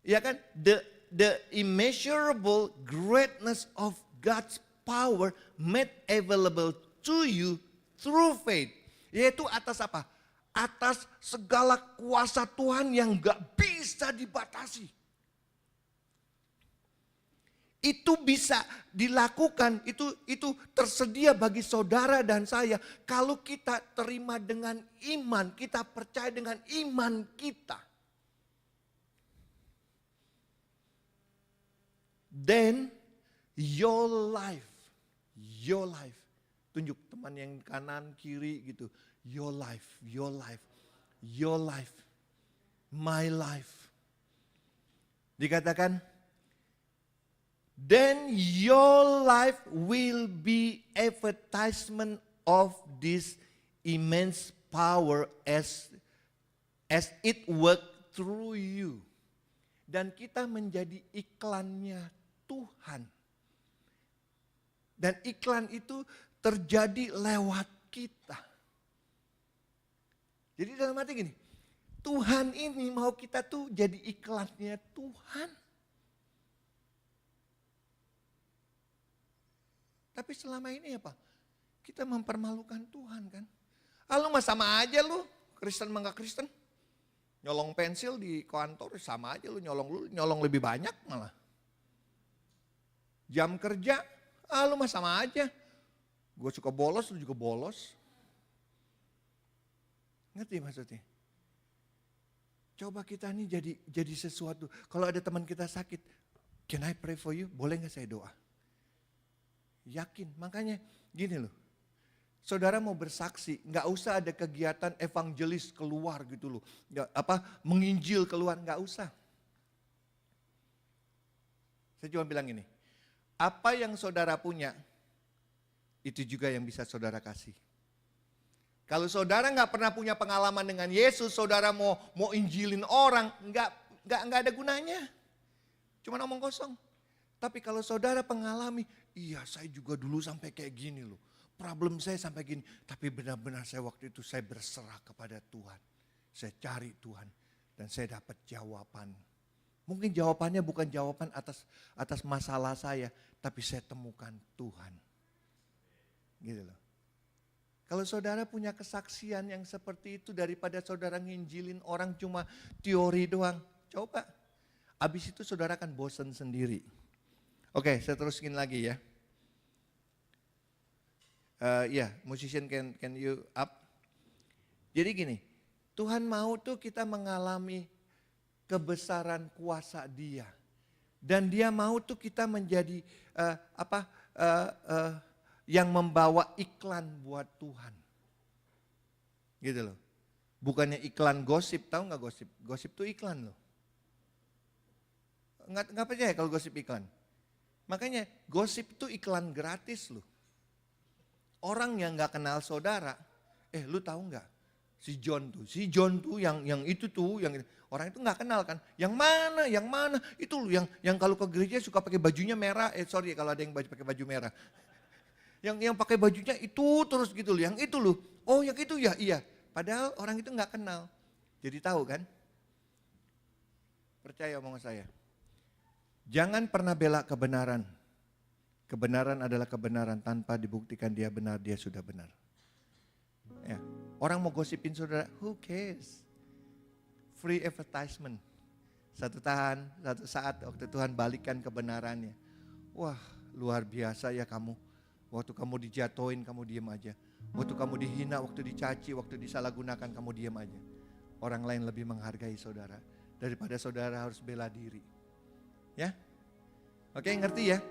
Ya kan, the immeasurable greatness of God's power made available to you through faith. Yaitu atas apa? Atas segala kuasa Tuhan yang gak bisa dibatasi. Itu bisa dilakukan, itu tersedia bagi saudara dan saya. Kalau kita terima dengan iman, kita percaya dengan iman kita. Then your life, tunjuk teman yang kanan kiri gitu, your life, my life. Dikatakan, then your life will be advertisement of this immense power as it work through you. Dan kita menjadi iklannya Tuhan. Dan iklan itu terjadi lewat kita. Jadi dalam arti gini, Tuhan ini mau kita tuh jadi iklannya Tuhan. Tapi selama ini apa? Kita mempermalukan Tuhan kan. Lu mah sama aja lu, Kristen sama gak Kristen. Nyolong pensil di kantor sama aja lu nyolong lebih banyak malah. Jam kerja, lu mah sama aja. Gue suka bolos, lu juga bolos. Ngerti maksudnya? Coba kita nih jadi sesuatu. Kalau ada teman kita sakit, can I pray for you? Boleh gak saya doa? Yakin, makanya gini loh. Saudara mau bersaksi, nggak usah ada kegiatan evangelis keluar gitu loh. Menginjil keluar, nggak usah. Saya cuma bilang ini, apa yang saudara punya, itu juga yang bisa saudara kasih. Kalau saudara nggak pernah punya pengalaman dengan Yesus, saudara mau injilin orang, nggak ada gunanya. Cuma omong kosong. Tapi kalau saudara pengalami, iya saya juga dulu sampai kayak gini loh. Problem saya sampai gini. Tapi benar-benar saya waktu itu saya berserah kepada Tuhan. Saya cari Tuhan. Dan saya dapat jawaban. Mungkin jawabannya bukan jawaban atas masalah saya. Tapi saya temukan Tuhan. Gitu loh. Kalau saudara punya kesaksian yang seperti itu daripada saudara nginjilin orang cuma teori doang. Coba. Habis itu saudara akan bosan sendiri. Oke, saya teruskin lagi ya. Musician can you up? Jadi gini, Tuhan mau tuh kita mengalami kebesaran kuasa Dia. Dan Dia mau tuh kita menjadi yang membawa iklan buat Tuhan. Gitu loh. Bukannya iklan gosip, tahu nggak gosip? Gosip tuh iklan loh. Nggak percaya kalau gosip iklan. Makanya gosip itu iklan gratis loh. Orang yang gak kenal saudara, lu tahu gak? Si John tuh yang itu tuh, yang orang itu nggak kenal kan. Yang mana? Itu loh yang kalau ke gereja suka pakai bajunya merah. Sorry kalau ada yang pakai baju merah. Yang pakai bajunya itu terus gitu loh, yang itu loh. Oh yang itu ya, iya. Padahal orang itu nggak kenal. Jadi tahu kan? Percaya omongan saya. Jangan pernah bela kebenaran. Kebenaran adalah kebenaran, tanpa dibuktikan dia benar, dia sudah benar. Ya. Orang mau gosipin saudara, who cares? Free advertisement. Satu saat waktu Tuhan balikan kebenarannya. Wah, luar biasa ya kamu. Waktu kamu dijatoin, kamu diam aja. Waktu kamu dihina, waktu dicaci, waktu disalahgunakan, kamu diam aja. Orang lain lebih menghargai saudara daripada saudara harus bela diri. Ya? Oke, ngerti ya?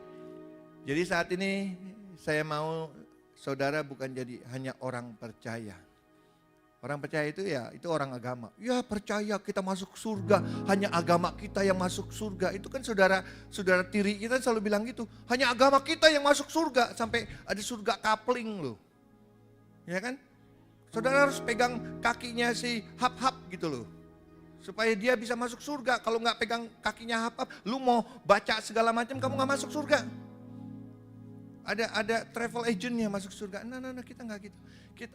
Jadi saat ini saya mau saudara bukan jadi hanya orang percaya. Orang percaya itu ya, itu orang agama. Ya percaya kita masuk surga, hanya agama kita yang masuk surga. Itu kan saudara tiri kita selalu bilang gitu. Hanya agama kita yang masuk surga, sampai ada surga kapling loh. Ya kan? Saudara harus pegang kakinya si Hap-Hap gitu loh. Supaya dia bisa masuk surga. Kalau nggak pegang kakinya Hap-Hap, lu mau baca segala macam, kamu nggak masuk surga. Ada travel agentnya masuk surga. Nah, kita nggak gitu.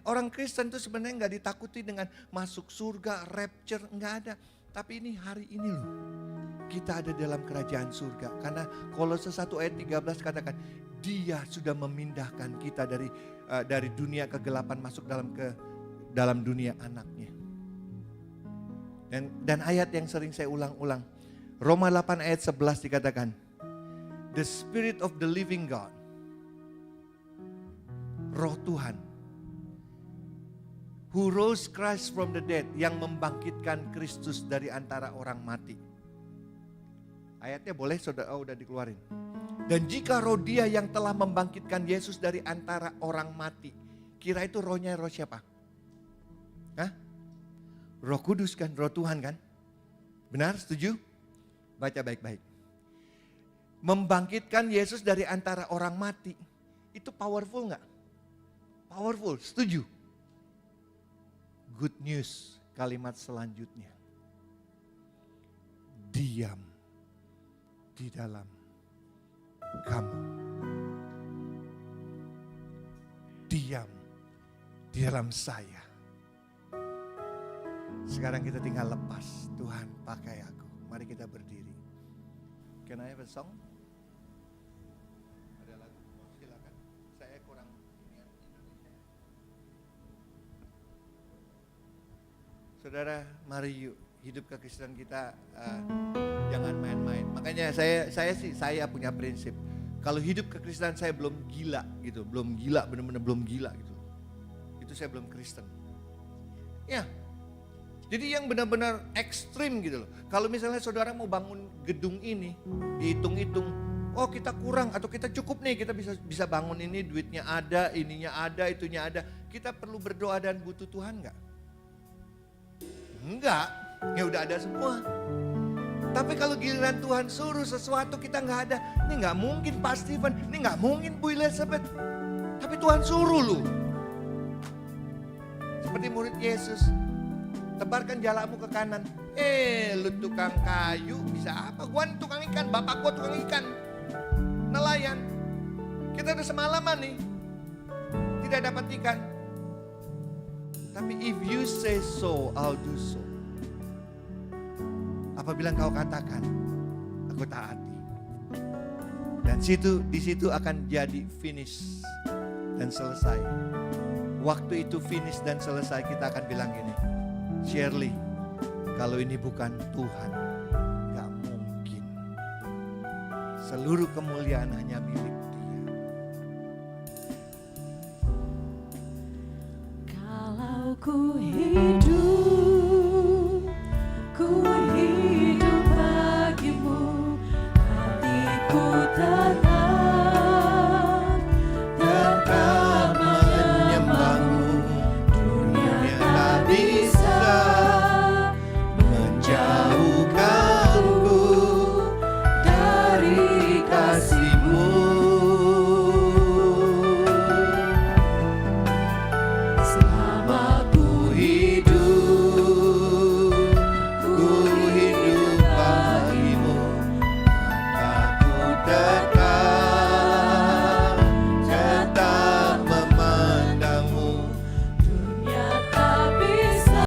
Orang Kristen itu sebenarnya nggak ditakuti dengan masuk surga, rapture, nggak ada. Tapi ini hari ini loh, kita ada dalam kerajaan surga. Karena Kolose 1 ayat 13 katakan, Dia sudah memindahkan kita dari dunia kegelapan masuk dalam dunia anaknya. Dan ayat yang sering saya ulang-ulang, Roma 8 ayat 11 dikatakan, the Spirit of the living God, Roh Tuhan, who rose Christ from the dead, yang membangkitkan Kristus dari antara orang mati. Ayatnya boleh saudara, udah dikeluarin. Dan jika roh Dia yang telah membangkitkan Yesus dari antara orang mati, kira itu rohnya roh siapa? Hah? Roh Kudus kan, Roh Tuhan kan? Benar, setuju? Baca baik-baik. Membangkitkan Yesus dari antara orang mati, itu powerful gak? Powerful, setuju? Good news, kalimat selanjutnya. Diam di dalam kamu. Diam di dalam saya. Sekarang kita tinggal lepas. Tuhan pakai aku. Mari kita berdiri. Can I have a song? Ada lagu? Silakan. Saya kurang Indonesia. Saudara, mari yuk hidup kekristenan kita jangan main-main. Makanya saya punya prinsip. Kalau hidup kekristenan saya belum gila gitu, belum gila, benar-benar belum gila gitu. Itu saya belum Kristen. Ya. Jadi yang benar-benar ekstrim gitu loh. Kalau misalnya saudara mau bangun gedung ini, dihitung-hitung, oh kita kurang atau kita cukup nih, kita bisa bangun ini, duitnya ada, ininya ada, itunya ada. Kita perlu berdoa dan butuh Tuhan enggak? Enggak, ya udah ada semua. Tapi kalau giliran Tuhan suruh sesuatu kita nggak ada, ini nggak mungkin Pak Steven, ini nggak mungkin Bu Elizabeth. Tapi Tuhan suruh lu. Seperti murid Yesus, tebarkan jalamu ke kanan. Lu tukang kayu bisa apa? Gua tukang ikan, bapak gua tukang ikan, nelayan. Kita udah semalaman nih, tidak dapat ikan. Tapi if you say so, I'll do so. Apabila engkau katakan, aku taati. Dan di situ akan jadi finish dan selesai. Waktu itu finish dan selesai, kita akan bilang gini, Shirley, kalau ini bukan Tuhan, gak mungkin. Seluruh kemuliaan hanya milik Dia. Kalau ku hidup bagimu, hatiku tetap